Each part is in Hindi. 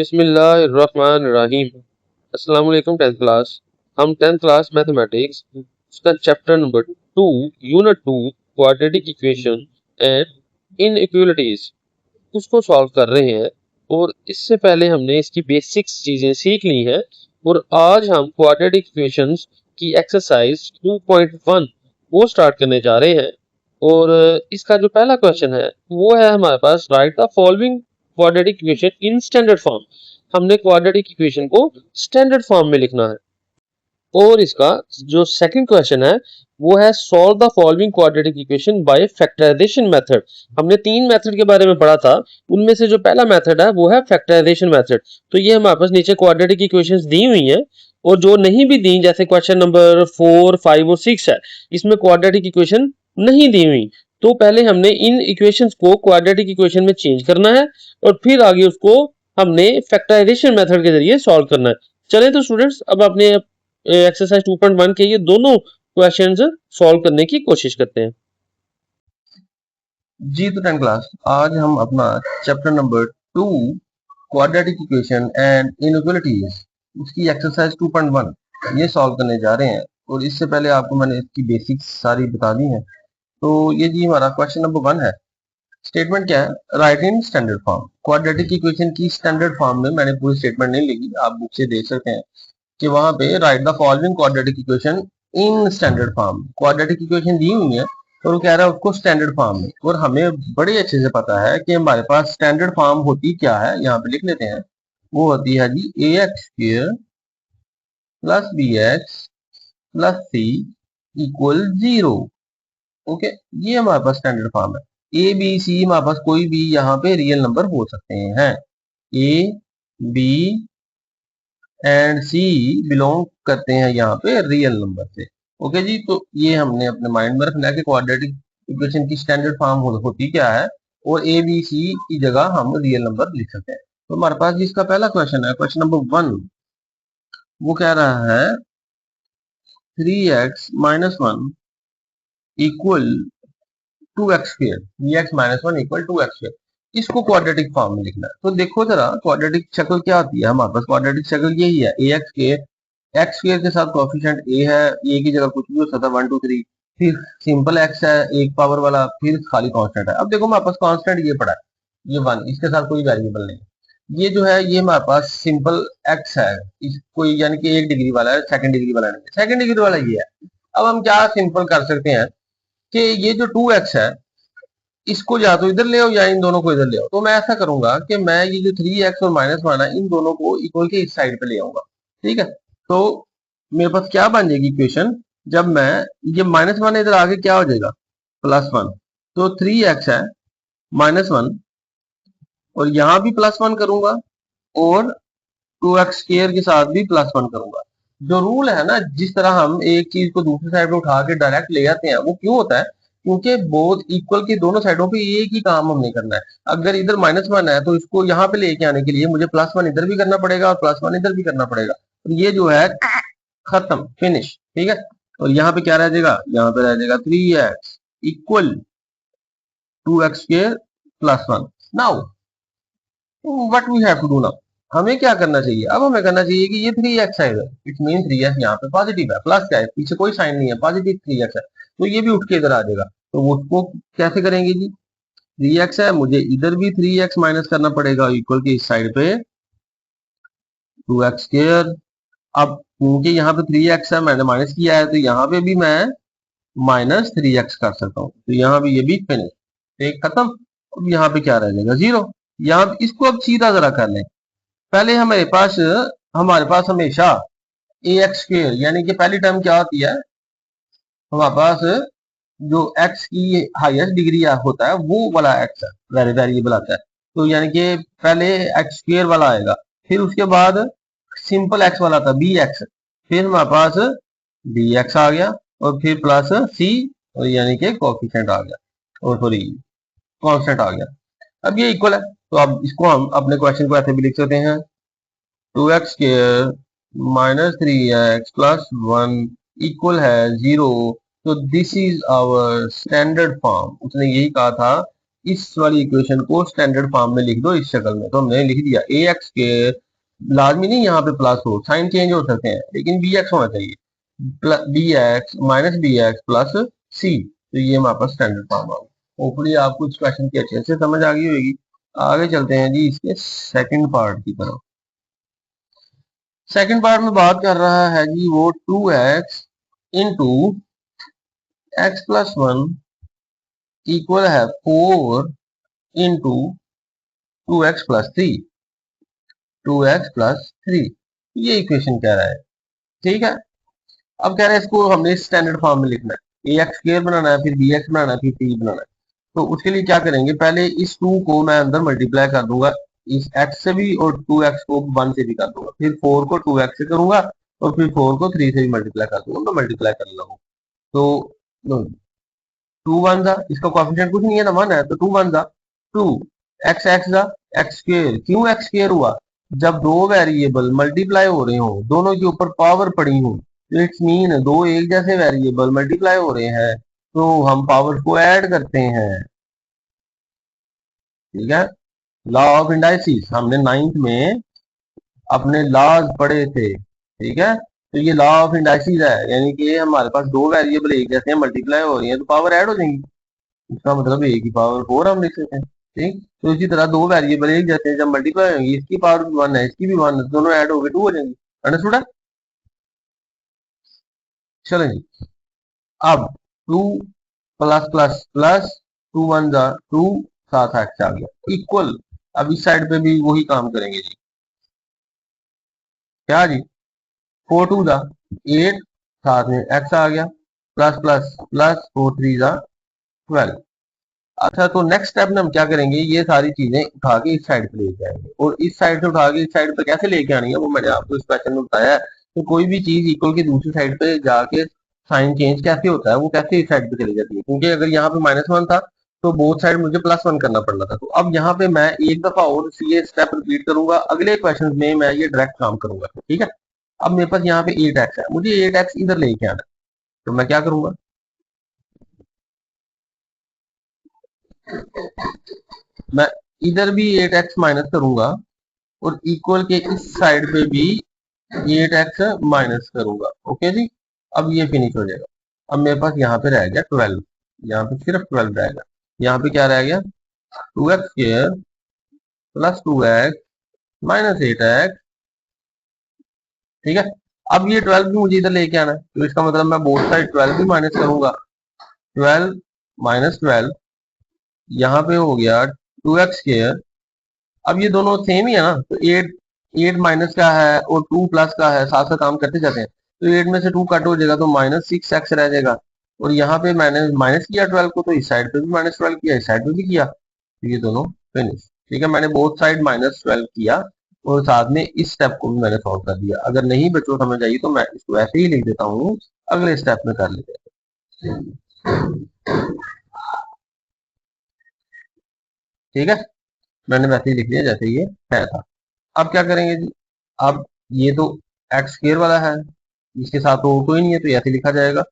बिस्मिल्लाहिर्रहमानिर्रहीम। अस्सलाम वालेकुम 10th क्लास। हम 10th क्लास मैथमेटिक्स उसका chapter number 2 unit 2 quadratic equation and inequalities उसको सॉल्व कर रहे हैं। और इससे पहले हमने इसकी बेसिक्स चीजें सीख ली हैं और आज हम क्वाड्रेटिक इक्वेशंस की एक्सरसाइज 2.1 वो स्टार्ट करने जा रहे हैं। और इसका जो पहला क्वेश्चन है वो है हमारे पास, write the following quadratic equation in standard form. हमने क्वाड्रेटिक इक्वेशन को स्टैंडर्ड फॉर्म में लिखना है। और इसका जो सेकंड क्वेश्चन है वो है, solve the following quadratic equation by factorisation method. हमने 3 मेथड के बारे में पढ़ा था, उनमें से जो पहला मेथड है वो है फैक्टराइजेशन मेथड। तो ये हमारे पास नीचे क्वाड्रेटिक इक्वेशंस दी हुई हैं, और जो नहीं भी दी, जैसे क्वेश्चन नंबर 4, 5 और 6 है, इसमें क्वाड्रेटिक इक्वेशन नहीं दी हुई। तो पहले हमने इन इक्वेशंस को क्वाड्रेटिक इक्वेशन में चेंज करना है और फिर आगे उसको हमने फैक्टराइजेशन मेथड के जरिए सॉल्व करना है। चले तो स्टूडेंट्स, अब अपने एक्सरसाइज 2.1 के ये दोनों क्वेश्चंस सॉल्व करने की कोशिश करते हैं। जी तो 10 क्लास, आज हम अपना chapter number 2 quadratic equation and inequalities उसकी एक्सरसाइज 2.1 ये सॉल्व करने जा रहे हैं। और इससे पहले आपको मैंने इसकी बेसिक्स सारी बता दी हैं। तो ये जी हमारा क्वेश्चन नंबर 1 है। स्टेटमेंट क्या है? राइट इन स्टैंडर्ड फॉर्म। क्वाड्रेटिक इक्वेशन की स्टैंडर्ड फॉर्म में मैंने पूरी स्टेटमेंट नहीं लिखी, आप बुक से देख सकते हैं कि वहां पे write the following quadratic equation in standard form. Quadratic equation दी हुई है और वो कह रहा है उसको स्टैंडर्ड फॉर्म में। और हमें बड़े अच्छे से पता है कि हमारे पास स्टैंडर्ड फॉर्म होती क्या है, यहाँ पे लिख लेते हैं। वो होती है जी ax² plus bx plus c equal 0। Okay, ये हमारे पास स्टैंडर्ड फॉर्म है। ए बी सी हमारे पास कोई भी यहाँ पे रियल नंबर हो सकते हैं। A B and C belong करते हैं यहाँ पे रियल नंबर से। ओके जी, तो ये हमने अपने माइंड में रखना है कि क्वाड्रेटिक इक्वेशन की स्टैंडर्ड फॉर्म होती क्या है, और ए बी सी की जगह हम रियल नंबर लिख सकते हैं। तो हमारे पास जिसका पहला क्वेश्चन है, क्वेश्चन नंबर 1, वो कह रहा है 3x-1 equal 2x²। 3x-1 equal 2x², इसको क्वाड्रेटिक फॉर्म में लिखना है। तो देखो जरा क्वाड्रेटिक शक्ल क्या होती है। हमारे पास क्वाड्रेटिक शक्ल यही है, x² के साथ कोएफिशिएंट a है, a की जगह कुछ भी हो सकता है 1 2 3, फिर सिंपल x है एक पावर वाला, फिर खाली कांस्टेंट है। अब देखो हमारे पास कांस्टेंट ये पड़ा है, ये 1, इसके साथ कोई वेरिएबल नहीं। ये जो है ये हमारे पास सिंपल x है, इसको यानी कि 1 डिग्री वाला है, सेकंड डिग्री वाला नहीं, सेकंड डिग्री वाला ये है। अब हम क्या सिंपल कर सकते हैं कि ये जो 2x है इसको या तो इधर ले आओ या इन दोनों को इधर ले आओ। तो मैं ऐसा करूंगा कि मैं ये जो 3x और -1 है इन दोनों को इक्वल के इस साइड पे ले आऊंगा। ठीक है, तो मेरे पास क्या बन जाएगी इक्वेशन, जब मैं ये -1 इधर आगे क्या हो जाएगा +1। तो 3x है -1 और यहाँ भी +1 करूंगा और 2x² के साथ भी +1 करूंगा। जो रूल है ना, जिस तरह हम एक चीज को दूसरी साइड पे उठा के डायरेक्ट ले जाते हैं, वो क्यों होता है? क्योंकि बोथ इक्वल की दोनों साइडों पे एक ही काम हमने करना है। अगर इधर -1 है तो इसको यहाँ पे लेके आने के लिए मुझे +1 इधर भी करना पड़ेगा और +1 इधर भी करना पड़ेगा। तो ये जो है खत्म, फिनिश। ठीक है, और यहाँ पे क्या रह जाएगा? यहाँ पे रह जाएगा 3x equal 2x² +1। Now what we have to do now, हमें क्या करना चाहिए? अब हमें करना चाहिए कि ये 3x है इधर, इट मीन 3x यहाँ पे पॉजिटिव है, प्लस क्या है पीछे कोई साइन नहीं है, पॉजिटिव 3x है, तो ये भी उठ के इधर आ जाएगा। तो उसको कैसे करेंगे जी? 3x है, मुझे इधर भी 3x माइनस करना पड़ेगा इक्वल की इस साइड पे 2x²। अब क्योंकि यहाँ पे 3x है, मैंने माइनस किया है, तो यहाँ पे भी मैं -3x कर सकता हूँ। तो यहाँ भी ये भी फिनिश, एक खत्म। अब यहाँ पे क्या रह जाएगा? 0। यहाँ इसको अब सीधा जरा कर लें। पहले हमारे पास हमेशा ax² यानी कि पहली टर्म क्या होती है, हमारे पास जो x की हाईएस्ट डिग्री होता है वो वाला x है, वेरिएबल आता है। तो यानी कि पहले x² वाला आएगा, फिर उसके बाद सिंपल x वाला था bx, फिर हमारे पास dx आ गया और फिर प्लस c, और यानी कि कोएफिशिएंट आ गया, और सॉरी कांस्टेंट आ गया। अब ये इक्वल है, तो अब इसको हम अपने क्वेश्चन को ऐसे भी लिख सकते हैं 2x² -3x +1 इक्वल है 0। तो this is our standard form. उसने यही कहा था इस वाली इक्वेशन को स्टैंडर्ड फॉर्म में लिख दो इस शक्ल में। तो हमने लिख दिया ए एक्स के, लाजमी नहीं यहाँ पे प्लस हो, साइन चेंज हो सकते हैं, लेकिन बी एक्स होना चाहिए, B X minus B X plus C. तो ये हमारे पास स्टैंडर्ड फॉर्म आ गया। होपफुली आपको इस क्वेश्चन की अच्छे से समझ आ गई होगी। आगे चलते हैं जी इसके सेकंड पार्ट की तरफ। सेकंड पार्ट में बात कर रहा है जी वो 2x into x plus one equal है 4 into 2x plus 3, 2x plus 3, ये इक्वेशन कह रहा है। ठीक है, अब कह रहे हैं इसको हमने स्टैंडर्ड फॉर्म में लिखना है, ए एक्स स्क्र बनाना है, फिर बी एक्स बनाना है, फिर सी बनाना है। तो उसके लिए क्या करेंगे, पहले इस 2 को मैं अंदर मल्टीप्लाई कर दूंगा इस x से भी, और 2x को 1 से भी कर दूंगा, फिर 4 को 2x से करूंगा, और फिर 4 को 3 से भी मल्टीप्लाई कर दूंगा। तो मल्टीप्लाई कर लूँ तो 2 1 जा, इसका कोएफिशिएंट कुछ नहीं है ना, 1 है, तो 2 1 जा 2, एक्स एक्स जा एक्स स्क्र। क्यों एक्स स्क्र हुआ, जब दो वेरिएबल मल्टीप्लाई हो रहे हो, दोनों के ऊपर पावर पड़ी हो, तो इट्स मीन दो एक जैसे वेरिएबल मल्टीप्लाई हो रहे हैं, तो हम पावर को ऐड करते हैं। ठीक है, लॉ ऑफ इंडाइसिस हमने 9th में अपने लॉज पढ़े थे। ठीक है, तो ये लॉ ऑफ इंडाइसिस है, यानी कि हमारे पास दो वेरिएबल एक जैसे मल्टीप्लाई हो रही है तो पावर ऐड हो जाएंगी। इसका मतलब ए की पावर 4 हम लिख सकते हैं। ठीक, तो इसी तरह दो वेरिएबल एक जैसे जब मल्टीप्लाई होंगी, इसकी पावर भी 1 है, इसकी भी 1 है, दोनों ऐड हो गए 2 हो जाएंगे। अंडरस्टूड है? चलो जी, अब 2 प्लस प्लस प्लस 2 1 जा 2, साथ एक्स आ गया इक्वल। अब इस साइड पे भी वही काम करेंगे जी। क्या जी, 4 2 जा 8, साथ में एक्स आ गया, प्लस प्लस प्लस 4 3 जा 12। अच्छा, तो नेक्स्ट स्टेप में हम क्या करेंगे, ये सारी चीजें उठा के इस साइड पे लेके आएंगे, और इस साइड से उठा के इस साइड पे कैसे लेके आनी है वो मैंने आपको इस क्वेश्चन में बताया है। तो कोई भी चीज इक्वल की दूसरी साइड पे जाके साइन चेंज कैसे होता है, वो कैसे इस साइड पे चली जाती है, क्योंकि अगर यहाँ पे -1 था तो बोथ साइड मुझे +1 करना पड़ना था। तो अब यहाँ पे मैं एक दफा और ये स्टेप रिपीट करूंगा, अगले क्वेश्चन में मैं ये डायरेक्ट काम करूंगा। ठीक है, अब मेरे पास यहाँ पे 8x है, मुझे 8x इधर लेके आना है, तो मैं क्या करूंगा, मैं इधर भी 8x माइनस करूंगा, और इक्वल के इस साइड पे भी 8x माइनस करूंगा। ओके जी, अब ये फिनिश हो जाएगा। अब मेरे पास यहाँ पे रह गया 12, यहाँ पे सिर्फ 12 रहेगा। यहाँ पे क्या रह गया, 2x² plus 2x minus 8x। ठीक है, अब ये 12 भी मुझे इधर लेके आना है, तो इसका मतलब मैं बोथ साइड 12 भी माइनस करूंगा, 12 माइनस 12, यहाँ पे हो गया 2x²। अब ये दोनों सेम ही है ना, तो 8 माइनस का है और 2 प्लस का है, साथ साथ काम करते जाते हैं, तो 8 में से 2 कट हो जाएगा तो -6x रह जाएगा। और यहाँ पे मैंने माइनस किया 12 को, तो इस साइड पे भी -12 किया, इस साइड पे भी किया, तो ये दोनों फिनिश। ठीक है, मैंने बोथ साइड -12 किया, और साथ में इस स्टेप को भी मैंने सॉल्व कर दिया। अगर नहीं बच्चों समझ आई तो मैं इसको ऐसे ही लिख देता हूँ, अगले स्टेप में कर लेते हैं। ठीक है, मैंने वैसे ही लिख दिया जैसे ये है था। अब क्या करेंगे जी, अब ये तो एक्स स्क्र वाला है, इसके साथ तो कोई नहीं है, तो ऐसे लिखा जाएगा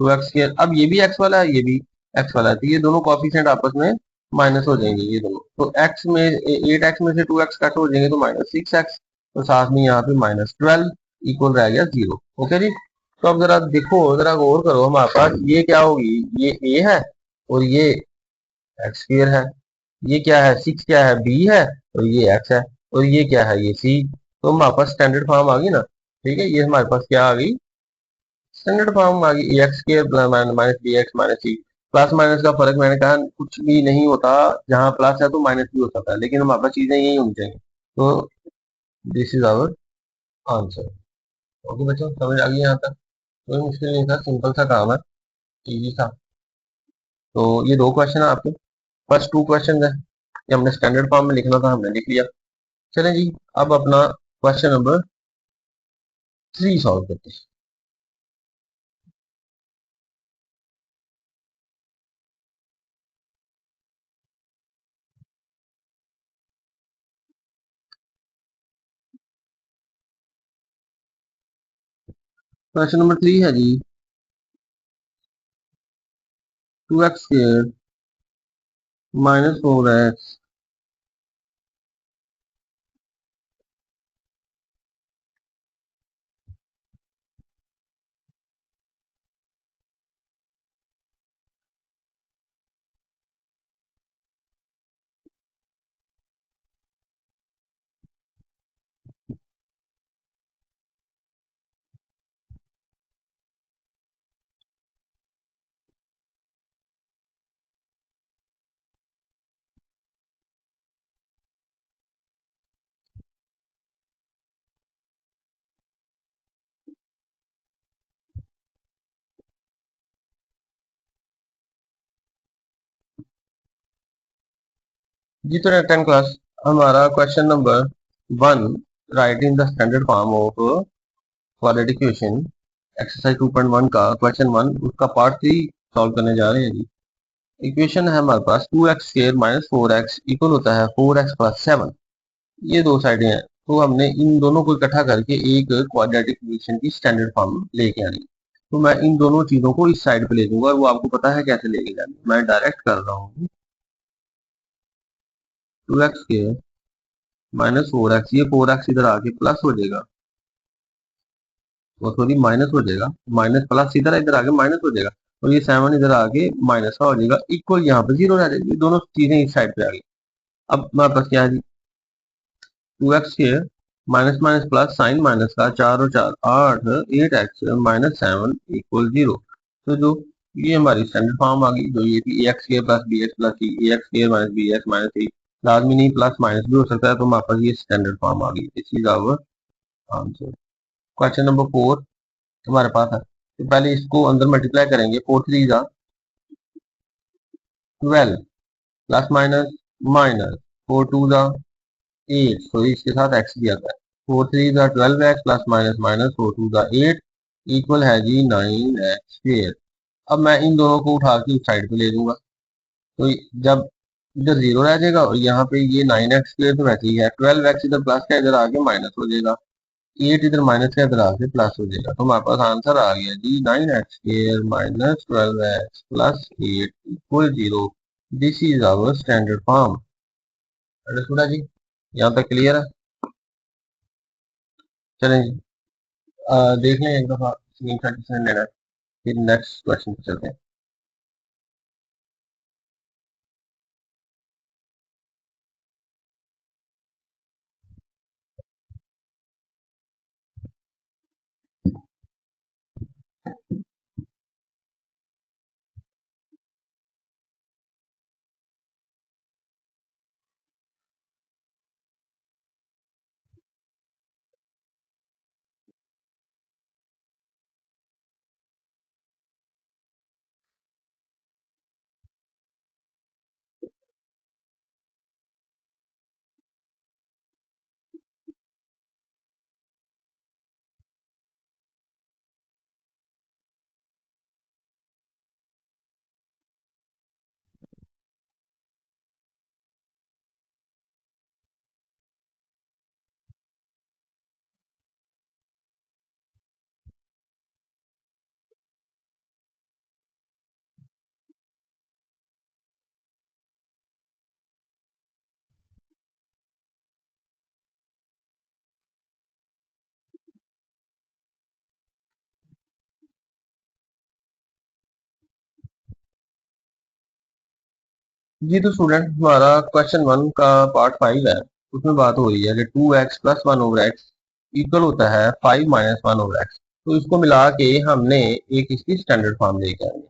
2x²। अब ये भी एक्स वाला है, ये भी एक्स वाला है, तो ये दोनों कॉफिशिएंट आपस में माइनस हो जाएंगे ये दोनों, तो एक्स में 8x में से 2x कट हो जाएंगे तो -6x, तो साथ में यहाँ पे -12 इक्वल रह गया 0। ओके जी, तो अब जरा देखो, जरा गौर करो, हमारे पास ये क्या होगी, ये ए है और ये x² है, ये क्या है 6 क्या है बी है, और ये एक्स है, और ये क्या है ये सी। तो हमारे पास स्टैंडर्ड फॉर्म आ गई ना। ठीक है, ये हमारे पास क्या आ गई, स्टैंडर्ड फॉर्म आ गई, एक्स² माइनस बी एक्स माइनस सी। प्लस माइनस का फर्क मैंने कहा कुछ भी नहीं होता, जहां प्लस है तो माइनस भी हो सकता है, लेकिन हमारे पास चीजें यही होनी चाहिए। तो this is our answer. Okay बच्चों, समझ आ गई यहाँ तक, कोई मुश्किल नहीं था, सिंपल सा काम है, इजी था। तो ये दो क्वेश्चन है आपके, फर्स्ट 2 क्वेश्चन है, ये हमने स्टैंडर्ड फॉर्म में लिखना था, हमने लिख लिया। चलें जी, अब अपना क्वेश्चन नंबर 3 सॉल्व करते हैं। क्वेश्चन नंबर 3 है जी, 2x² -4x जी। तो 10 क्लास हमारा question number 1 right in the standard form of quadratic equation exercise 2.1 का क्वेश्चन 1 उसका पार्ट 3 सॉल्व करने जा रहे हैं जी। इक्वेशन है हमारे पास 2x square minus 4x equal होता है 4x प्लस 7। ये दो साइडें हैं, तो हमने इन दोनों को इकट्ठा करके एक क्वाड्रेटिक इक्वेशन की स्टैंडर्ड फॉर्म लेके आनी। तो मैं इन दोनों चीजों को इस साइड पे ले दूंगा और वो आपको पता है कैसे लेके जानी। मैं डायरेक्ट कर रहा हूँ 2x स्क्वायर माइनस 4x, ये 4x इधर आके प्लस हो जाएगा, वो सॉरी माइनस हो जाएगा, माइनस प्लस इधर आके माइनस हो जाएगा और ये 7 इधर आके माइनस का हो जाएगा, इक्वल यहाँ पे 0 रह जाएगी। दोनों चीजें इस साइड पे आ गई। अब हमारे पास क्या है जी, 2x square minus minus plus sign minus का 4 और 4 8 8x माइनस 7 इक्वल 0। तो जो ये हमारी स्टैंडर्ड फॉर्म आ गई, जो ये थी ax square plus bx plus c, ax square minus bx minus c, लाजमी नहीं प्लस माइनस भी हो सकता है, तो हमारे पास ये स्टैंडर्ड फॉर्म आ गई। This is our answer. Question number 4 हमारे पास है, तो पहले इसको अंदर मल्टीप्लाई करेंगे। 4 3 जा 12 प्लस माइनस माइनस 4 2 जा 8, तो इसके साथ x दिया था। 4 3 जा 12x प्लस माइनस माइनस 4 2 जा 8 इक्वल है जी 9x स्क्वायर। अब मैं इन दोनों को उठा के उस साइड पे ले लूंगा, तो जब इधर 0 रह जाएगा और यहाँ पे ये 9x स्क्वायर तो वैसे ही है, 12x इधर प्लस का इधर आके माइनस हो जाएगा, 8 इधर माइनस का इधर आके प्लस हो जाएगा। तो हमारे पास आंसर आ गया जी 9x square minus 12x plus 8 equal 0। This is our standard form. Understood है जी, यहाँ तक क्लियर है। चलें जी, देख लें एक दफा स्क्रीनशॉट किसने लेना है, फिर नेक्स्ट क्वेश्चन पे चलते हैं। जी तो स्टूडेंट हमारा क्वेश्चन 1 का पार्ट 5 है, उसमें बात हो रही है कि 2x plus 1 over x equal होता है 5 माइनस 1 ओवर एक्स। तो इसको मिला के हमने एक इसकी स्टैंडर्ड फॉर्म लेके आएंगे।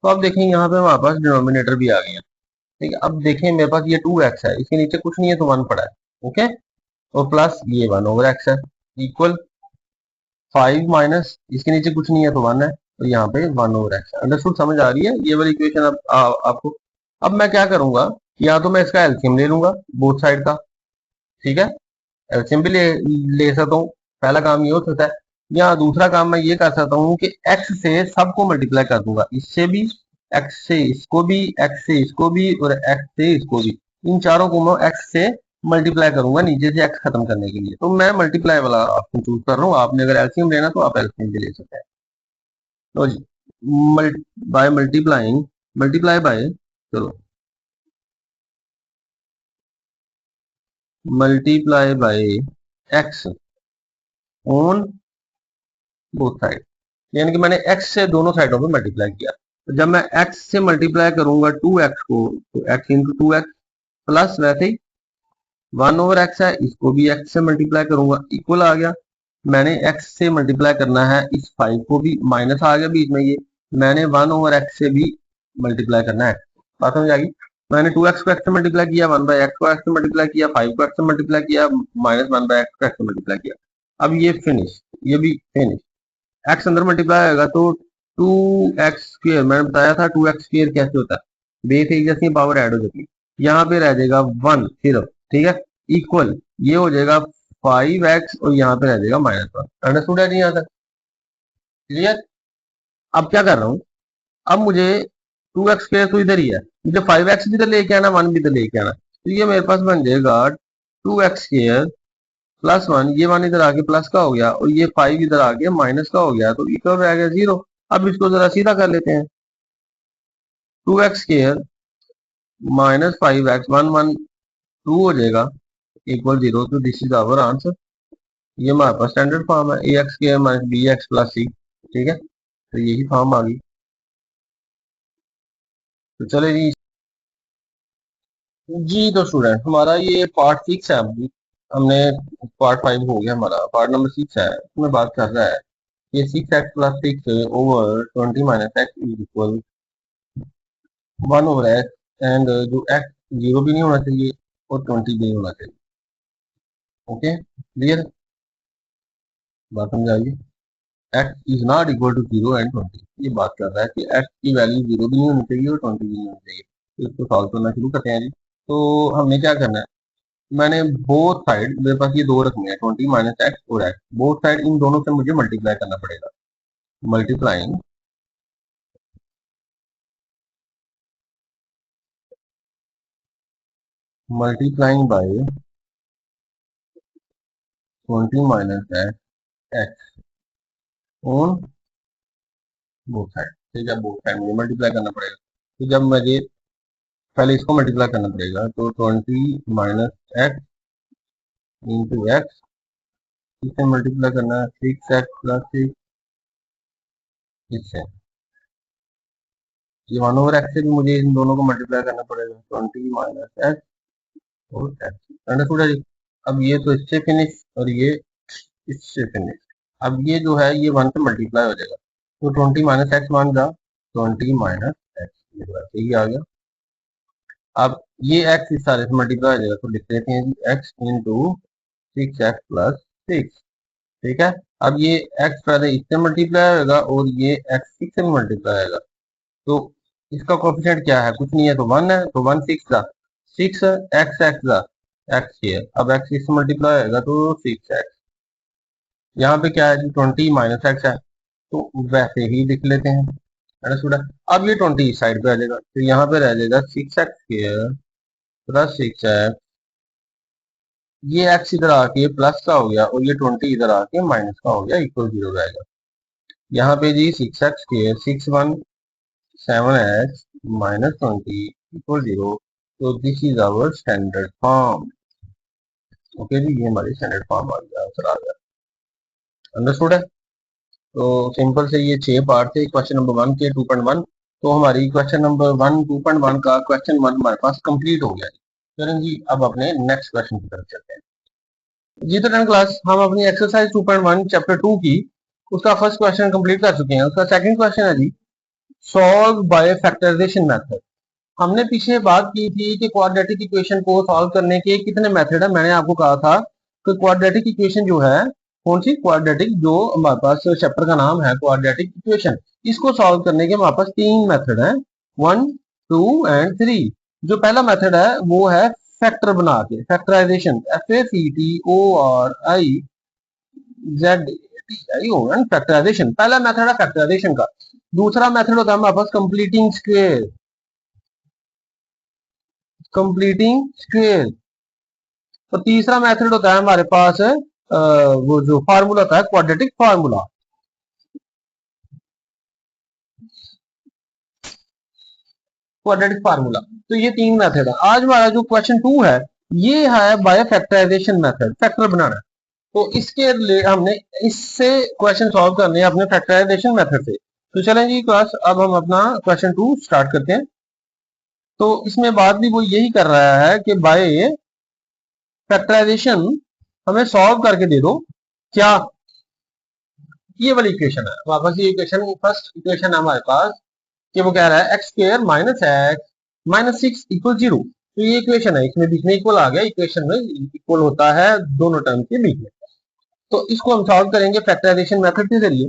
तो अब देखें यहाँ पे हमारे पास डिनोमिनेटर भी आ गया। ठीक है, अब देखें मेरे पास ये 2x है, इसके नीचे कुछ नहीं है तो 1 पड़ा है। ओके, और प्लस ये 1 ओवर एक्स है इक्वल 5 माइनस इसके नीचे कुछ नहीं है तो 1 है, तो यहाँ पे 1 ओवर एक्स है। अंडरस्टूड, समझ आ रही है ये वाली इक्वेशन? अब आपको अब मैं क्या करूंगा कि या तो मैं इसका एलसीएम ले लूंगा बोथ साइड का, ठीक है, एलसीएम भी ले सकता हूँ, पहला काम ये हो सकता है। या दूसरा काम मैं ये कर सकता हूँ कि x से सबको मल्टीप्लाई कर दूंगा, इससे भी, x से इसको भी, x से इसको भी और x से इसको भी, इन चारों को मैं x से मल्टीप्लाई करूंगा नीचे से x खत्म करने के लिए। तो मैं मल्टीप्लाई वाला ऑप्शन चूज कर रहा हूँ। आपने अगर एलसीएम लेना तो आप एलसीएम भी ले सकते हैं। लो जी, बाय मल्टीप्लाई बाय, चलो multiply by x on both side, यानी कि मैंने x से दोनों साइडों पे मल्टीप्लाई किया। तो जब मैं x से मल्टीप्लाई करूंगा 2x को, तो x इंटू 2x प्लस वैसे ही 1/x है, इसको भी x से मल्टीप्लाई करूंगा, इक्वल आ गया। मैंने x से मल्टीप्लाई करना है इस 5 को भी, माइनस आ गया बीच में, ये मैंने 1/x से भी मल्टीप्लाई करना है। बात समझ आ गई। मैंने 2x को x से मल्टीप्लाई किया, 1/x को x से मल्टीप्लाई किया, 5 को x से मल्टीप्लाई किया, माइनस 1/x को x से मल्टीप्लाई किया। अब ये फिनिश, ये भी फिनिश। एक्स अंदर मल्टीप्लाई होगा तो 2x², मैंने बताया था 2x² कैसे होता है, बेस एक जैसी पावर ऐड हो जाती है, यहाँ पे रह जाएगा 1 सिर्फ, ठीक है, इक्वल ये हो जाएगा 5x और यहाँ पे रह जाएगा -1। अंडरस्टूड है नहीं यहाँ तक? क्लियर? अब क्या कर रहा हूँ, अब मुझे 2x² तो इधर ही है, मुझे 5x भी इधर लेके आना, 1 भी इधर लेके आना, तो ये मेरे पास बन जाएगा 2x² +1, ये 1 इधर आके प्लस का हो गया और ये 5 इधर आके माइनस का हो गया, तो इक्वल रह गया 0। अब इसको जरा सीधा कर लेते हैं, 2x² -5x, 1 1 2 हो जाएगा, इक्वल 0। तो दिस इज आवर आंसर। ये हमारे पास स्टैंडर्ड फॉर्म है, ax² - bx + c, ठीक है, तो यही फॉर्म आ गई। तो चले जी जी, तो स्टूडेंट हमारा ये पार्ट 6 है। अभी हमने पार्ट 5 हो गया, हमारा पार्ट नंबर 6 है, उसमें बात कर रहा है ये 6x + 6 over 20 - x is equal 1/x, and जो x 0 भी नहीं होना चाहिए और 20 भी नहीं होना चाहिए। Okay, clear? बात समझ आइए। x is not equal to 0 and 20, ये बात कर रहा है कि x की वैल्यू 0 भी नहीं होनी चाहिए और 20 भी नहीं होनी चाहिए। तो इसको सॉल्व करना शुरू करते हैं जी। तो हमने क्या करना है, मैंने बोथ साइड, मेरे पास ये दो रकमें हैं 20 - x और x, बोथ साइड इन दोनों से मुझे मल्टीप्लाई करना पड़ेगा। Multiplying multiplying by 20 - x on both side, ठीक है, बोथ साइड मुझे मल्टीप्लाई करना पड़ेगा। तो जब मुझे पहले इसको मल्टीप्लाई करना पड़ेगा, तो 20 - x इंटू एक्स, इससे मल्टीप्लाई करना है 6x + 6, इससे ये 1/x से भी मुझे इन दोनों को मल्टीप्लाई करना पड़ेगा, 20 - x और x। अंडरस्टूड है जी? अब ये तो इससे फिनिश और ये इससे फिनिश। अब ये जो है ये 1 से मल्टीप्लाई हो जाएगा, तो 20 - x मान जा, 20 - x, यही आ गया। अब ये x इस सारे से मल्टीप्लाई हो जाएगा, तो लिख देते हैं जी x इंटू 6x + 6, ठीक है। अब ये x पहले इससे मल्टीप्लाई होगा और ये x 6 से मल्टीप्लाई होगा, तो इसका कोफिशिएंट क्या है, कुछ नहीं है, तो 1 है, तो 1 6 जा 6, x x जा x है, अब x इससे मल्टीप्लाई होगा तो 6x, यहाँ पे क्या है जी 20 - x है, तो वैसे ही लिख लेते हैं, अंडरस्टूड है। अब ये 20 इस साइड पे आ जाएगा, तो यहाँ पे रह जाएगा 6x² + 6x, ये x इधर आके प्लस का हो गया और ये 20 इधर आके माइनस का हो गया, इक्वल 0 रहेगा। यहाँ पे जी 6x² 6 1 7x - 20 इक्वल 0, तो this is our standard form. Okay जी, ये हमारी स्टैंडर्ड फॉर्म आ गया, आंसर आ गया। अंडरस्टूड है? तो सिंपल से ये 6 पार्ट थे क्वेश्चन नंबर 1 के 2.1। तो हमारी क्वेश्चन नंबर 1 2.1 का क्वेश्चन 1 हमारे पास कंप्लीट हो गया। चलें जी, अब अपने नेक्स्ट क्वेश्चन की तरफ चलते हैं जी। तो 10 क्लास हम अपनी एक्सरसाइज 2.1 चैप्टर 2 की उसका फर्स्ट क्वेश्चन कंप्लीट कर चुके हैं। उसका सेकंड क्वेश्चन है जी सॉल्व बाय फैक्टराइजेशन मेथड। हमने पीछे बात की थी कि क्वाड्रेटिक इक्वेशन को सॉल्व करने के कितने मेथड है। मैंने आपको कहा था कि क्वाड्रेटिक इक्वेशन जो है, कौन सी क्वाड्रेटिक, जो हमारे पास चैप्टर का नाम है क्वाड्रेटिक इक्वेशन, इसको सॉल्व करने के हमारे पास 3 मेथड है, 1 2 एंड 3। जो पहला मेथड है वो है फैक्टर बना के, फैक्टराइजेशन, FACTORIZATION, फैक्टराइजेशन पहला मेथड है फैक्टराइजेशन का। दूसरा मेथड होता है हमारे पास कंप्लीटिंग स्क्वायर, कंप्लीटिंग स्क्वायर। तो तीसरा मेथड होता है हमारे पास वो जो फार्मूला होता है क्वाड्रेटिक फार्मूला, क्वाड्रेटिक फार्मूला। तो ये 3 मेथड है। आज हमारा जो क्वेश्चन 2 है ये है बाय फैक्टराइजेशन मेथड, फैक्टर बनाना है। तो इसके लिए हमने इससे क्वेश्चन सॉल्व करने हैं अपने फैक्टराइजेशन मेथड से। तो चलें जी क्लास, अब हम अपना क्वेश्चन 2 स्टार्ट करते हैं। तो इसमें बात भी वो यही कर रहा है कि बाय फैक्टराइजेशन हमें सॉल्व करके दे दो क्या, ये वाली इक्वेशन है हमारे पास। ये इक्वेशन फर्स्ट इक्वेशन है हमारे पास कि वो कह रहा है x square minus x minus six equal zero. तो ये इक्वेशन है, इसमें बीच में इक्वल आ गया, इक्वेशन में इक्वल होता है दोनों टर्म के बीच में। तो इसको हम सॉल्व करेंगे फैक्टराइजेशन मेथड के जरिए।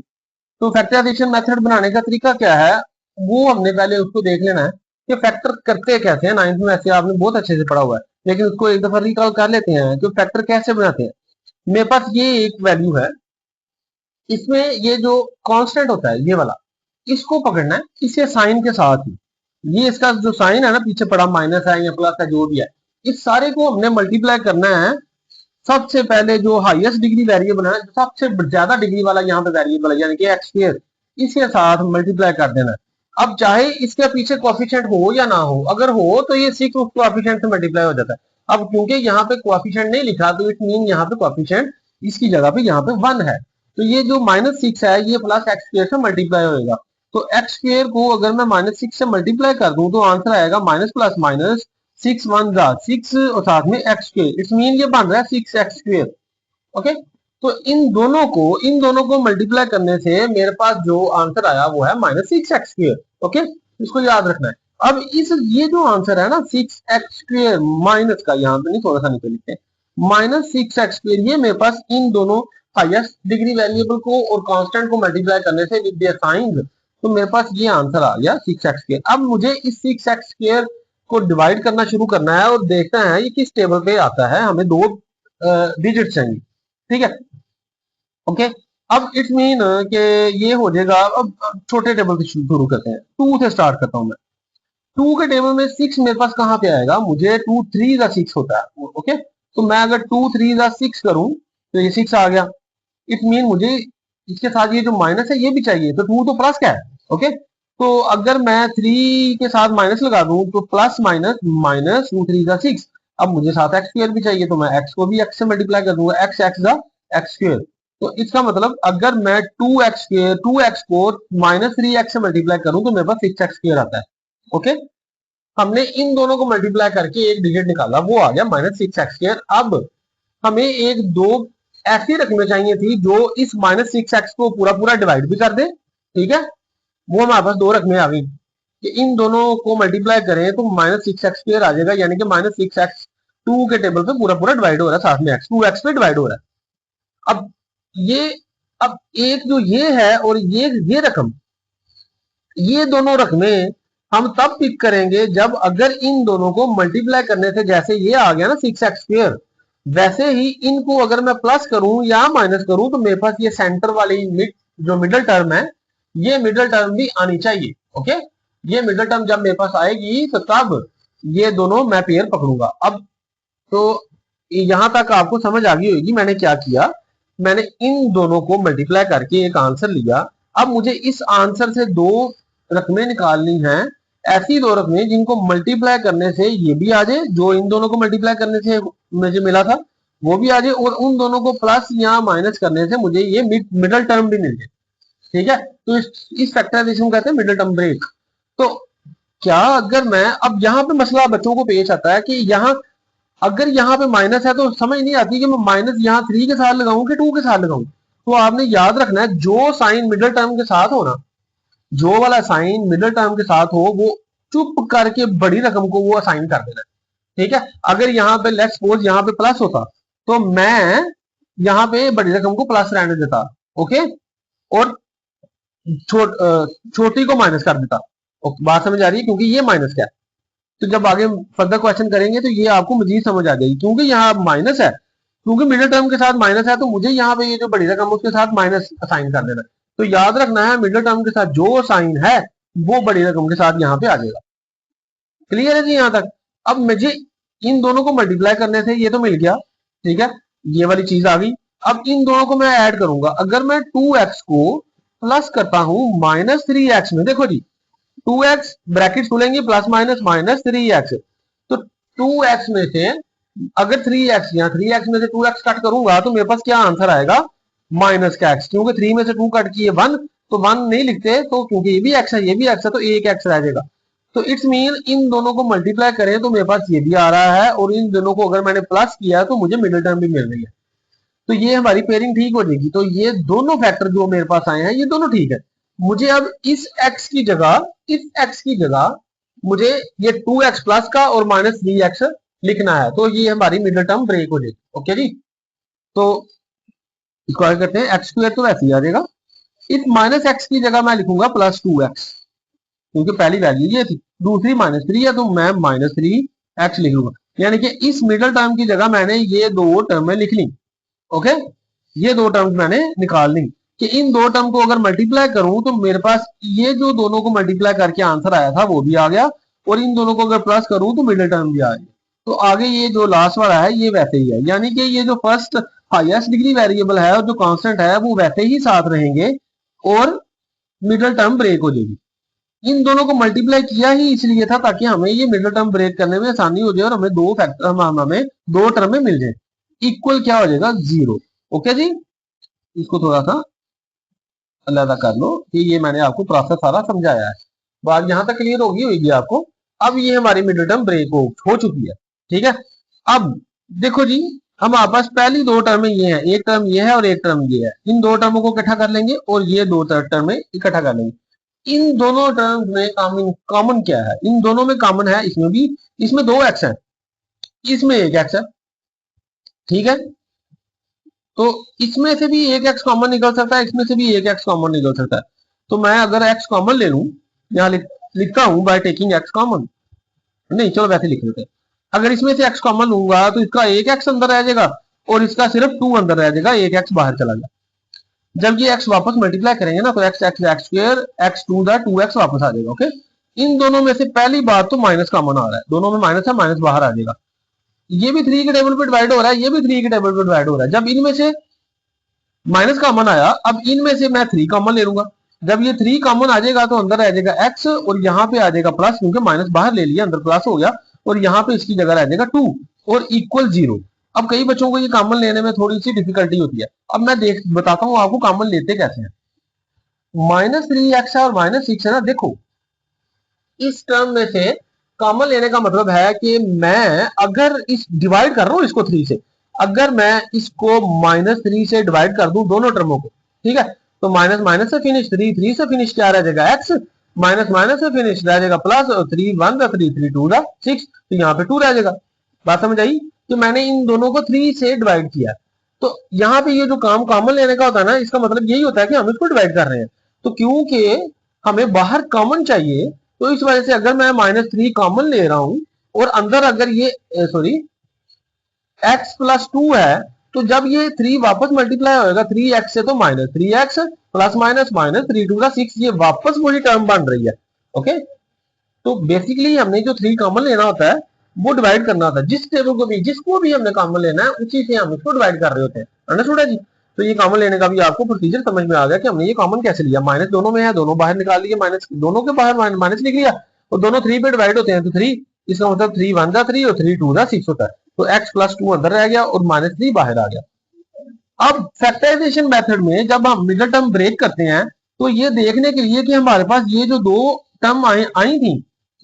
तो फैक्टराइजेशन मेथड बनाने का तरीका क्या है, वो हमने पहले उसको देख लेना है कि फैक्टर करते कैसे हैं। नाइन्थ में ऐसे आपने बहुत अच्छे से पढ़ा हुआ है, लेकिन उसको एक दफा रिकॉल कर लेते हैं कि फैक्टर कैसे बनाते हैं। मेरे पास ये एक वैल्यू है, इसमें ये जो कांस्टेंट होता है ये वाला, इसको पकड़ना है इसे साइन के साथ ही। ये इसका जो साइन है ना पीछे पड़ा, माइनस है या प्लस है जो भी है, इस सारे को हमने मल्टीप्लाई करना है। सबसे पहले जो हाईएस्ट डिग्री वेरिएबल है, सबसे ज्यादा डिग्री वाला यहाँ पे वेरिएबल है यानी कि एक्स स्क्वायर, इसके साथ मल्टीप्लाई कर देना है। अब चाहे इसके पीछे कोएफिशिएंट हो या ना हो, अगर हो तो ये सिक्स उस कोएफिशिएंट से मल्टीप्लाई हो जाता है। अब क्योंकि यहाँ पे कोएफिशिएंट नहीं लिखा तो इट मीन यहाँ पे कोएफिशिएंट इसकी जगह पे यहाँ पे वन है। तो ये जो माइनस सिक्स है ये प्लस एक्स स्क्वायर से मल्टीप्लाई होगा। तो एक्स स्क्वायर को अगर मैं माइनस सिक्स से मल्टीप्लाई कर दूं तो आंसर आएगा minus plus minus six one जा सिक्स और साथ में एक्स स्क्वायर, इट्स मीन ये बन रहा है सिक्स एक्स स्क्वायर। ओके, तो इन दोनों को मल्टीप्लाई करने से मेरे पास जो आंसर आया वो है minus six x square. Okay, इसको याद रखना है। अब इस ये जो आंसर है ना सिक्स एक्स स्क्वायर माइनस का, यहाँ पे नहीं थोड़ा सा नीचे लिखते हैं माइनस सिक्स एक्स स्क्वायर, ये मेरे पास इन दोनों हाईएस्ट डिग्री वेरिएबल को और कांस्टेंट को मल्टीप्लाई करने से विद देयर साइंस, तो मेरे पास ये आंसर आ गया सिक्स एक्स स्क्वायर। अब मुझे इस सिक्स एक्स स्क्वायर को डिवाइड करना शुरू करना है और देखना है ये किस टेबल पे आता है। हमें दो डिजिट चाहिए, ठीक है। ओके, अब इट्स मीन कि ये हो जाएगा। अब छोटे टेबल से शुरू करते हैं, टू से स्टार्ट करता हूं मैं। टू के टेबल में सिक्स मेरे पास कहाँ पे आएगा, मुझे टू थ्री का सिक्स होता है। ओके, तो मैं अगर टू थ्री का सिक्स करूं तो ये सिक्स आ गया। इट मीन मुझे इसके साथ ये जो माइनस है ये भी चाहिए, तो टू तो प्लस क्या है। ओके, तो अगर मैं थ्री के साथ माइनस लगा दूं तो plus minus minus two three का सिक्स। अब मुझे साथ एक्स स्क्वायर भी चाहिए, तो मैं एक्स को भी एक्स से मल्टीप्लाई कर दूंगा, एक्स एक्स का एक्स स्क्वायर। तो इसका मतलब अगर मैं टू एक्स को माइनस थ्री एक्स से मल्टीप्लाई करूं तो मेरे पास सिक्स एक्स स्क्वायर आता है। ओके, हमने इन दोनों को मल्टीप्लाई करके एक डिजिट निकाला, वो आ गया माइनस सिक्स एक्स स्क्वायर। अब हमें एक दो ऐसी रकमें चाहिए थी जो इस माइनस सिक्स एक्स को पूरा पूरा डिवाइड भी कर दे, ठीक है। वो हमारे पास दो रकमें आ गई कि इन दोनों को मल्टीप्लाई करें तो माइनस सिक्स एक्स स्क्वायर आ जाएगा, यानी कि माइनस सिक्स एक्स टू के टेबल पे पूरा पूरा डिवाइड हो रहा है, साथ में एक्स टू एक्स पे डिवाइड हो रहा है। अब ये अब एक जो ये है और ये रकम, ये दोनों रकमें हम तब पिक करेंगे जब अगर इन दोनों को मल्टीप्लाई करने से, जैसे ये आ गया ना सिक्स एक्स स्क्वायर, वैसे ही इनको अगर मैं प्लस करूं या माइनस करूं तो मेरे पास ये सेंटर वाली जो मिडल टर्म है, ये मिडल टर्म भी आनी चाहिए। ओके, ये मिडल टर्म जब मेरे पास आएगी तो तब ये दोनों मैं पेयर पकड़ूंगा। अब तो यहां तक आपको समझ आ गई होगी मैंने क्या किया। मैंने इन दोनों को मल्टीप्लाई करके एक आंसर लिया। अब मुझे इस आंसर से दो रकमें निकालनी है, ऐसी दो रकमें जिनको मल्टीप्लाई करने से ये भी आ जाए, जो इन दोनों को मल्टीप्लाई करने से मुझे मिला था वो भी आ जाए, और उन दोनों को प्लस या माइनस करने से मुझे ये मिडल टर्म भी मिल जाए, ठीक है। तो इस फैक्टराइजेशन को कहते हैं मिडल टर्म ब्रेक। तो क्या अगर मैं, अब यहाँ पे मसला बच्चों को पेश आता है कि यहाँ अगर यहाँ पे माइनस है तो समझ नहीं आती कि मैं माइनस यहाँ थ्री के साथ लगाऊं कि टू के साथ लगाऊं। तो आपने याद रखना है जो साइन मिडल टर्म के साथ हो ना, जो वाला साइन मिडल टर्म के साथ हो वो चुप करके बड़ी रकम को वो असाइन कर देना, ठीक है। अगर यहाँ पे लेट्स सपोज यहाँ पे प्लस होता तो मैं यहाँ पे बड़ी रकम को प्लस रहने देता, ओके, और छोटी को माइनस कर देता। बात समझ आ रही है, क्योंकि ये माइनस क्या है। तो जब आगे फर्दर क्वेश्चन करेंगे तो ये आपको मजीद समझ आ जाएगी, क्योंकि यहाँ माइनस है, क्योंकि मिडिल टर्म के साथ माइनस है तो मुझे यहाँ पे ये जो बड़ी रकम उसके साथ माइनस असाइन कर देना। तो याद रखना है मिडिल टर्म के साथ जो साइन है वो बड़ी रकम के साथ यहाँ पे आ जाएगा। क्लियर है जी यहाँ तक। अब मुझे इन दोनों को मल्टीप्लाई करने से ये तो मिल गया, ठीक है, ये वाली चीज आ गई। अब इन दोनों को मैं ऐड करूंगा, अगर मैं टू एक्स को प्लस करता हूं माइनस थ्री एक्स में, देखो जी टू एक्स ब्रैकेट खुलेंगे plus minus minus three x, तो टू एक्स में से अगर 3x या 3x में से 2x कट करूंगा तो मेरे पास क्या आंसर आएगा, माइनस का x, क्योंकि 3 में से 2 कट किए 1, तो 1 नहीं लिखते, तो क्योंकि ये भी x है ये भी x है तो एक x रह जाएगा। तो इट्स मीन इन दोनों को मल्टीप्लाई करें तो मेरे पास ये भी आ रहा है, और इन दोनों को अगर मैंने प्लस किया तो मुझे मिडिल टर्म भी मिल रही है। तो ये हमारी पेयरिंग ठीक हो जाएगी। तो ये दोनों फैक्टर जो मेरे पास आए हैं ये दोनों ठीक है। मुझे अब इस x की जगह मुझे ये 2x प्लस का और माइनस 3x लिखना है, तो ये हमारी मिडिल टर्म ब्रेक हो जाएगी। ओके जी, तो इसको आगे करते हैं। एक्स स्क्वायर तो वैसे ही आ जाएगा, इस माइनस एक्स की जगह मैं लिखूंगा प्लस 2x, क्योंकि पहली वैल्यू ये थी, दूसरी -3 है तो मैं -3x लिख लूंगा। यानी कि इस मिडिल टर्म की जगह मैंने ये दो टर्में लिख ली। ओके, ये दो टर्म्स मैंने निकाल ली कि इन दो टर्म को अगर मल्टीप्लाई करूं तो मेरे पास ये जो दोनों को मल्टीप्लाई करके आंसर आया था वो भी आ गया, और इन दोनों को अगर प्लस करूं तो मिडिल टर्म भी आ गया। तो आगे ये जो लास्ट वाला है ये वैसे ही है, यानी कि ये जो फर्स्ट हाईएस्ट डिग्री वेरिएबल है और जो कांस्टेंट है वो वैसे ही साथ रहेंगे, और मिडिल टर्म ब्रेक हो जाएगी। इन दोनों को मल्टीप्लाई किया ही इसलिए था ताकि हमें ये मिडिल टर्म ब्रेक करने में आसानी हो जाए और हमें दो फैक्टर हमें दो टर्म में मिल जाए। इक्वल क्या हो जाएगा, 0। ओके जी, इसको थोड़ा सा अलग कर लो कि ये मैंने आपको प्रोसेस सारा समझाया है। बात यहां तक क्लियर होगी आपको। अब ये हमारी मिडिल टर्म ब्रेक हो चुकी है, ठीक है। अब देखो जी, हमारे पास पहली दो टर्म ये है, एक टर्म ये है और एक टर्म ये है। इन दो टर्मों को इकट्ठा कर लेंगे और ये दो टर्म में इकट्ठा कर लेंगे। इन दोनों टर्म्स में कॉमन क्या है, इन दोनों में कॉमन है, इसमें भी, इसमें 2x है, इसमें 1x है, ठीक है। तो इसमें से भी एक x कॉमन निकल सकता है, इसमें से भी एक x कॉमन निकल सकता है। तो मैं अगर x कॉमन ले लूं, यहां लिखता हूं बाय टेकिंग x कॉमन, नहीं चलो वैसे लिख लेते हैं। अगर इसमें से x कॉमन लूंगा तो इसका एक x अंदर रह जाएगा और इसका सिर्फ 2 अंदर रह जाएगा, एक x बाहर चला गया। जब ये x वापस मल्टीप्लाई करेंगे ना तो x x x square x to the 2x वापस आ जाएगा। ओके, इन दोनों में से पहली बात तो माइनस कॉमन आ रहा है, दोनों में माइनस है, माइनस बाहर आ जाएगा। ये भी 3 के टेबल पे डिवाइड हो रहा है, ये भी 3 के टेबल पे डिवाइड हो रहा है। जब इनमें से माइनस कॉमन आया, अब इनमें से मैं 3 कॉमन ले लूंगा। जब ये 3 कॉमन आ जाएगा तो अंदर रह जाएगा x और यहाँ पे आ जाएगा प्लस, क्योंकि माइनस बाहर ले लिया, अंदर प्लस हो गया, और यहाँ पे इसकी जगह रह जाएगा 2 और इक्वल 0। अब कई बच्चों को ये कॉमन लेने में थोड़ी सी डिफिकल्टी होती है। अब मैं बताता हूँ आपको कॉमन लेते कैसे हैं। -3x है और -6 है ना, देखो इस टर्म में से कॉमन लेने का मतलब है कि मैं अगर इस डिवाइड कर रहा हूं इसको 3 से, अगर मैं इसको -3 से डिवाइड कर दूं दोनों टर्मों को, ठीक है, तो माइनस माइनस से फिनिश, 3 3 से फिनिश क्या रह जाएगा x, माइनस माइनस से फिनिश रह जाएगा प्लस, और 3 1 द 3 3 2 द 6, तो यहाँ पे 2 रह जाएगा। बात समझ आई कि मैंने इन दोनों को 3 से डिवाइड किया। तो यहाँ पे ये जो काम कॉमन लेने का होता है ना, इसका मतलब यही होता है कि हम इसको डिवाइड कर रहे हैं। तो क्योंकि हमें बाहर कॉमन चाहिए, तो इस वजह से अगर मैं -3 कॉमन ले रहा हूं और अंदर अगर ये सॉरी x प्लस 2 है, तो जब ये 3 वापस मल्टीप्लाई होगा 3x से, तो -3x प्लस माइनस -3 2 6, ये वापस वही टर्म बन रही है। ओके, तो बेसिकली हमने जो 3 कॉमन लेना होता है वो डिवाइड करना होता है, जिस टेबल को भी जिसको भी हमने कॉमन लेना है उसी से हम इसको डिवाइड कर रहे होते हैं। अंडरस्टूड है जी। तो ये कॉमन लेने का भी आपको प्रोसीजर समझ में आ गया कि हमने ये कॉमन कैसे लिया। माइनस दोनों में है, दोनों बाहर निकाल लिए, माइनस दोनों के बाहर माइनस लिख लिया, और दोनों 3 पे डिवाइड होते हैं तो 3, इसका मतलब 3 1 जा 3 और 3 2 जा 6 होता है। तो x प्लस 2 अंदर रह गया और -3 बाहर आ गया। अब फैक्टराइजेशन मेथड में जब हम मिडिल टर्म ब्रेक करते हैं तो ये देखने के लिए कि हमारे पास ये जो दो टर्म आई थी,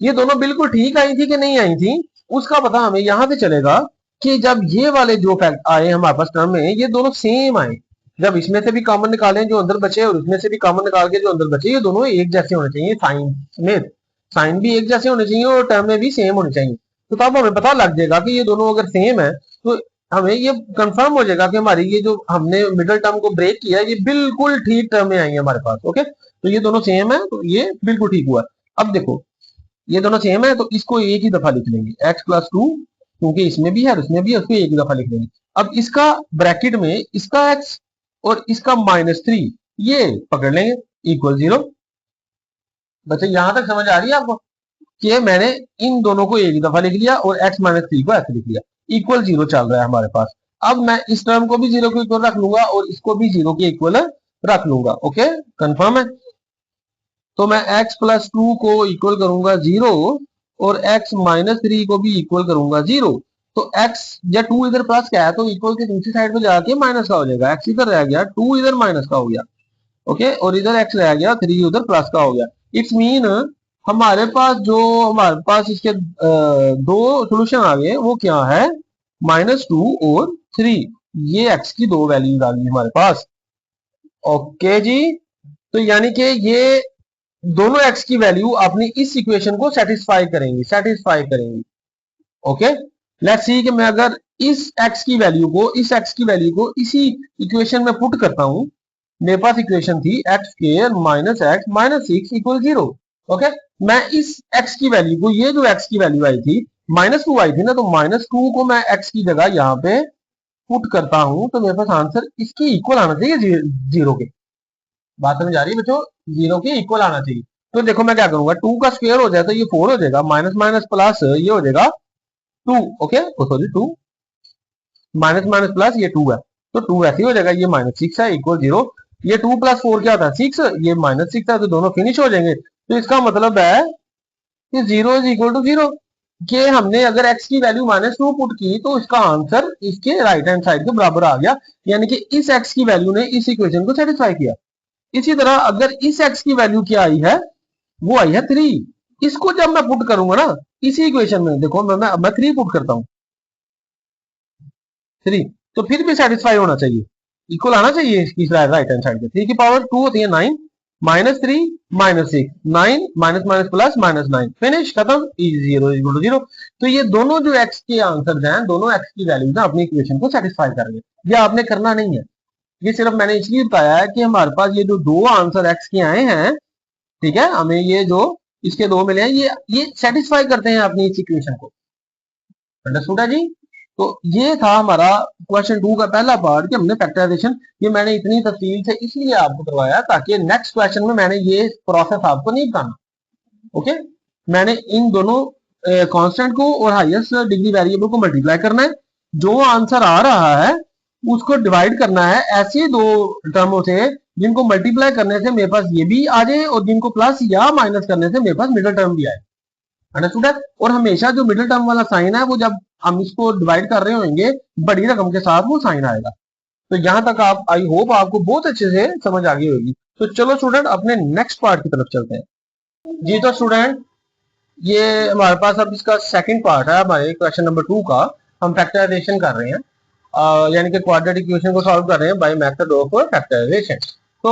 ये दोनों बिल्कुल ठीक आई थी कि नहीं आई थी, उसका पता हमें यहां से चलेगा कि जब ये वाले जो फैक्ट आए हमारे पास टर्म में, ये दोनों सेम आए। जब इसमें से भी कॉमन निकालें जो अंदर बचे और इसमें से भी कॉमन निकाल के जो अंदर बचे, ये दोनों एक जैसे होने चाहिए, साइन में साइन भी एक जैसे होने चाहिए और टर्म में भी सेम होने चाहिए। तो तब हमें पता लग जाएगा कि ये दोनों अगर सेम है तो हमें ये कंफर्म हो जाएगा कि हमारी ये जो हमने मिडिल टर्म को ब्रेक किया ये बिल्कुल ठीक टर्म में आई है हमारे पास। ओके, तो ये दोनों सेम है, तो ये बिल्कुल ठीक हुआ। अब देखो ये दोनों सेम है तो इसको एक ही दफा लिख लेंगे, x प्लस 2, क्योंकि इसमें भी है और इसमें भी है, उसको एक ही दफा लिख लेंगे। अब इसका ब्रैकेट में इसका x और इसका -3 ये पकड़ लेंगे, इक्वल 0। बच्चे यहां तक समझ आ रही है आपको कि मैंने इन दोनों को एक ही दफा लिख लिया और x -3 को ऐसे लिख लिया, इक्वल 0 चल रहा है हमारे पास। अब मैं इस टर्म को भी 0 के इक्वल रख लूंगा और इसको भी 0 के इक्वल रख लूंगा। ओके, कंफर्म है। तो मैं x प्लस 2 को इक्वल करूंगा 0 और x -3 को भी इक्वल करूंगा 0। तो x या 2 इधर प्लस क्या है तो इक्वल के दूसरी साइड पे जाके माइनस का हो जाएगा, x इधर रह गया, 2 इधर माइनस का हो गया, ओके, और इधर x रह गया, 3 उधर प्लस का हो गया। इट्स मीन हमारे पास इसके दो सोल्यूशन आ गए, वो क्या है, -2 और 3। ये x की दो वैल्यूज आ गई हमारे पास, ओके जी। तो यानी कि ये दोनों x की वैल्यू अपनी इस इक्वेशन को सेटिस्फाई करेंगी। ओके, लेट्स सी कि मैं अगर इस x की वैल्यू को इसी इक्वेशन में पुट करता हूं। मेरे पास इक्वेशन थी x square minus x minus 6 equal 0। Okay, मैं इस x की वैल्यू को, ये जो x की वैल्यू आई थी -2 आई थी ना, तो -2 को मैं x की जगह यहाँ पे पुट करता हूं, तो मेरे पास आंसर इसके इक्वल आना चाहिए, 0 के। बात समझ आ रही है बच्चों, 0 के इक्वल आना चाहिए। तो देखो मैं क्या करूंगा, 2 का स्क्वायर हो जाए तो ये 4 हो जाएगा, माइनस माइनस प्लस ये हो जाएगा 2। Okay, sorry 2 minus minus plus ये 2 है, तो 2 ऐसे ही हो जाएगा, ये -6 है इक्वल 0। ये 2 + 4 क्या होता है 6, ये -6 है, तो दोनों फिनिश हो जाएंगे। तो इसका मतलब है कि 0 इज इक्वल टू 0, कि हमने अगर x की वैल्यू -2 पुट की तो इसका आंसर इसके राइट हैंड साइड के बराबर आ गया, यानी कि इस x की वैल्यू ने इस इक्वेशन को सेटिस्फाई किया। इसी तरह अगर इस x की वैल्यू क्या आई है, वो आई है 3। इसको जब मैं पुट करूंगा ना इसी इक्वेशन में, देखो मैं 3 पुट करता हूं, 3, तो फिर भी सेटिस्फाई होना चाहिए, इक्वल आना चाहिए इसकी राइट हैंड साइड पे। 3 की पावर 2 होती है 9, -3 -6, 9 माइनस माइनस प्लस -9, फिनिश, खत्म, 0 इक्वल टू 0। तो ये दोनों जो x के आंसर हैं, दोनों x की वैल्यूज अपनी इक्वेशन को सेटिस्फाई करेंगे। ये आपने करना नहीं है, ये सिर्फ मैंने इसलिए बताया है कि हमारे पास ये जो दो आंसर x के आए हैं, ठीक है, हमें ये जो इसके दो मिले हैं, ये सेटिस्फाई करते हैं अपनी इस इक्वेशन को। अंडरस्टूड है जी। तो ये था हमारा क्वेश्चन 2 का पहला पार्ट कि हमने फैक्टराइजेशन, ये मैंने इतनी तफसील से इसलिए आपको करवाया ताकि नेक्स्ट क्वेश्चन में मैंने ये प्रोसेस आपको नहीं बताना। ओके, मैंने इन दोनों कांस्टेंट को और हाईएस्ट डिग्री वेरिएबल को मल्टीप्लाई करना है, जो आंसर आ रहा है उसको डिवाइड करना है ऐसे दो टर्मों से जिनको मल्टीप्लाई करने से मेरे पास ये भी आ जाए और जिनको प्लस या माइनस करने से मेरे पास मिडिल टर्म भी आए। अंडरस्टूड है। और हमेशा जो मिडिल टर्म वाला साइन है, वो जब हम इसको डिवाइड कर रहे होंगे बड़ी रकम के साथ, वो साइन आएगा। तो यहां तक आप, आई होप आपको बहुत अच्छे से समझ आ गई होगी। तो चलो स्टूडेंट अपने नेक्स्ट पार्ट की तरफ चलते हैं जी। तो स्टूडेंट ये हमारे पास अब इसका सेकंड पार्ट है, हमारे क्वेश्चन नंबर 2 का। हम फैक्टराइजेशन कर रहे हैं, यानी कि क्वाड्रेटिक इक्वेशन को सॉल्व कर रहे हैं बाय मेथड ऑफ फैक्टराइजेशन। तो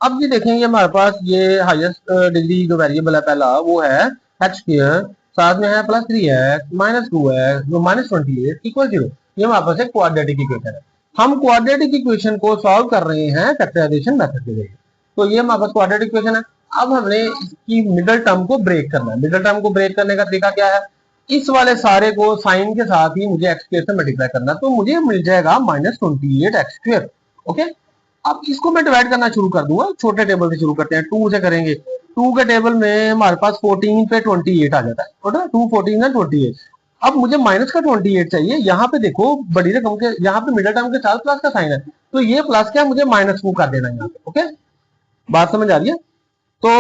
अब ये देखेंगे हमारे पास ये हाईएस्ट डिग्री जो वेरिएबल है पहला, वो है एक्स स्क्वायर, साथ में है +3x -2x -28 इक्वल 0। ये हमारे पास एक क्वाड्रेटिक इक्वेशन है। हम क्वाड्रेटिक इक्वेशन को सॉल्व कर रहे हैं फैक्टराइजेशन मेथड के जरिए। तो ये हमारे पास क्वाड्रेटिक इक्वेशन है। अब हमने इसकी मिडिल टर्म को ब्रेक करना है। मिडिल टर्म को ब्रेक करने का तरीका क्या है, इस वाले सारे को साइन के साथ ही मुझे एक्स स्क्वायर से मल्टीप्लाई करना, तो मुझे मिल जाएगा -28x²। ओके, अब इसको मैं डिवाइड करना शुरू कर दूंगा, छोटे टेबल से शुरू करते हैं, 2 से करेंगे। 2 के टेबल में हमारे पास 14 पे 28 आ जाता है, 2 14 है 28। अब मुझे माइनस का 28 चाहिए। यहाँ पे देखो बड़ी रकम के, यहाँ पे मिडिल टर्म के साथ प्लस का साइन है, तो ये प्लस क्या, मुझे माइनस को कर देना है यहाँ पे। ओके, बात समझ आ रही है। तो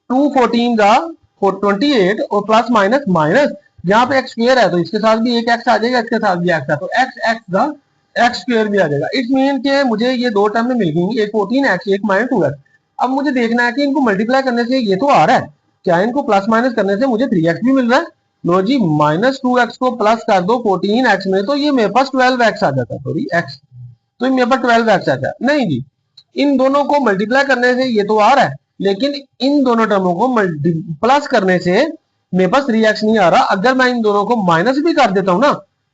2 14 का 28 और प्लस माइनस माइनस, यहाँ पे एक्स स्क्वायर है तो इसके साथ भी एक एक्स आ जाएगा, इसके साथ भी एक्स है, तो एक्स एक्स का एक्स स्क्वायर भी आ जाएगा। इट्स मीन के मुझे ये दो टर्म में मिल गई, एक 14x एक -2x। अब मुझे देखना है कि इनको मल्टीप्लाई करने से ये तो आ रहा है, क्या इनको प्लस माइनस करने से मुझे 3x भी मिल रहा है। लो जी, -2x को प्लस कर दो 14x में, तो ये मेरे पास 12x आ जाता है, सॉरी x, तो मेरे पास 12x आ जाता है। नहीं जी, इन दोनों को मल्टीप्लाई करने से ये तो आ रहा है, लेकिन इन दोनों टर्मों को प्लस करने से मेरे पास 3x नहीं आ रहा। अगर मैं इन दोनों को माइनस भी कर देता हूं ना,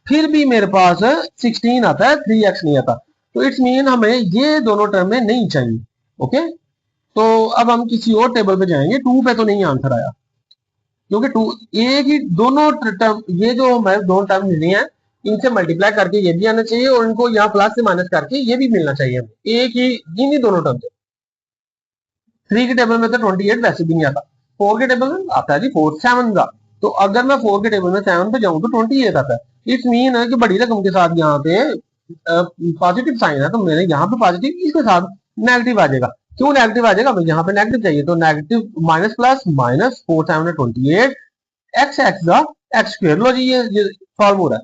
फिर भी मेरे पास 16 आता है, 3x नहीं आता। तो इट्स मीन हमें ये दोनों टर्म में नहीं चाहिए। ओके, तो अब हम किसी और टेबल पे जाएंगे। 2 पे तो नहीं आंसर आया, क्योंकि 2 एक ही दोनों टर्म, ये जो हमारे दोनों टर्म मिली हैं, इनसे मल्टीप्लाई करके ये भी आना चाहिए और इनको यहाँ प्लस से माइनस करके ये भी मिलना चाहिए हमें, एक ही इन ही दोनों टर्म से। 3 के टेबल में तो 28 वैसे भी नहीं आता, 4 के टेबल में आता है जी 4 7 का। तो अगर मैं 4 के टेबल में 7 पे जाऊं तो 28 आता है। इट्स मीन है कि बड़ी रकम के साथ यहाँ पे पॉजिटिव साइन है, तो मैंने यहाँ पे पॉजिटिव, इसके साथ नेगेटिव आ जाएगा। क्यों नेगेटिव आ जाएगा, हमें यहाँ पे नेगेटिव चाहिए, तो negative minus plus minus 4 7 28 x x का एक्स स्क्वायर। लो जी, ये सॉल्व हो रहा है।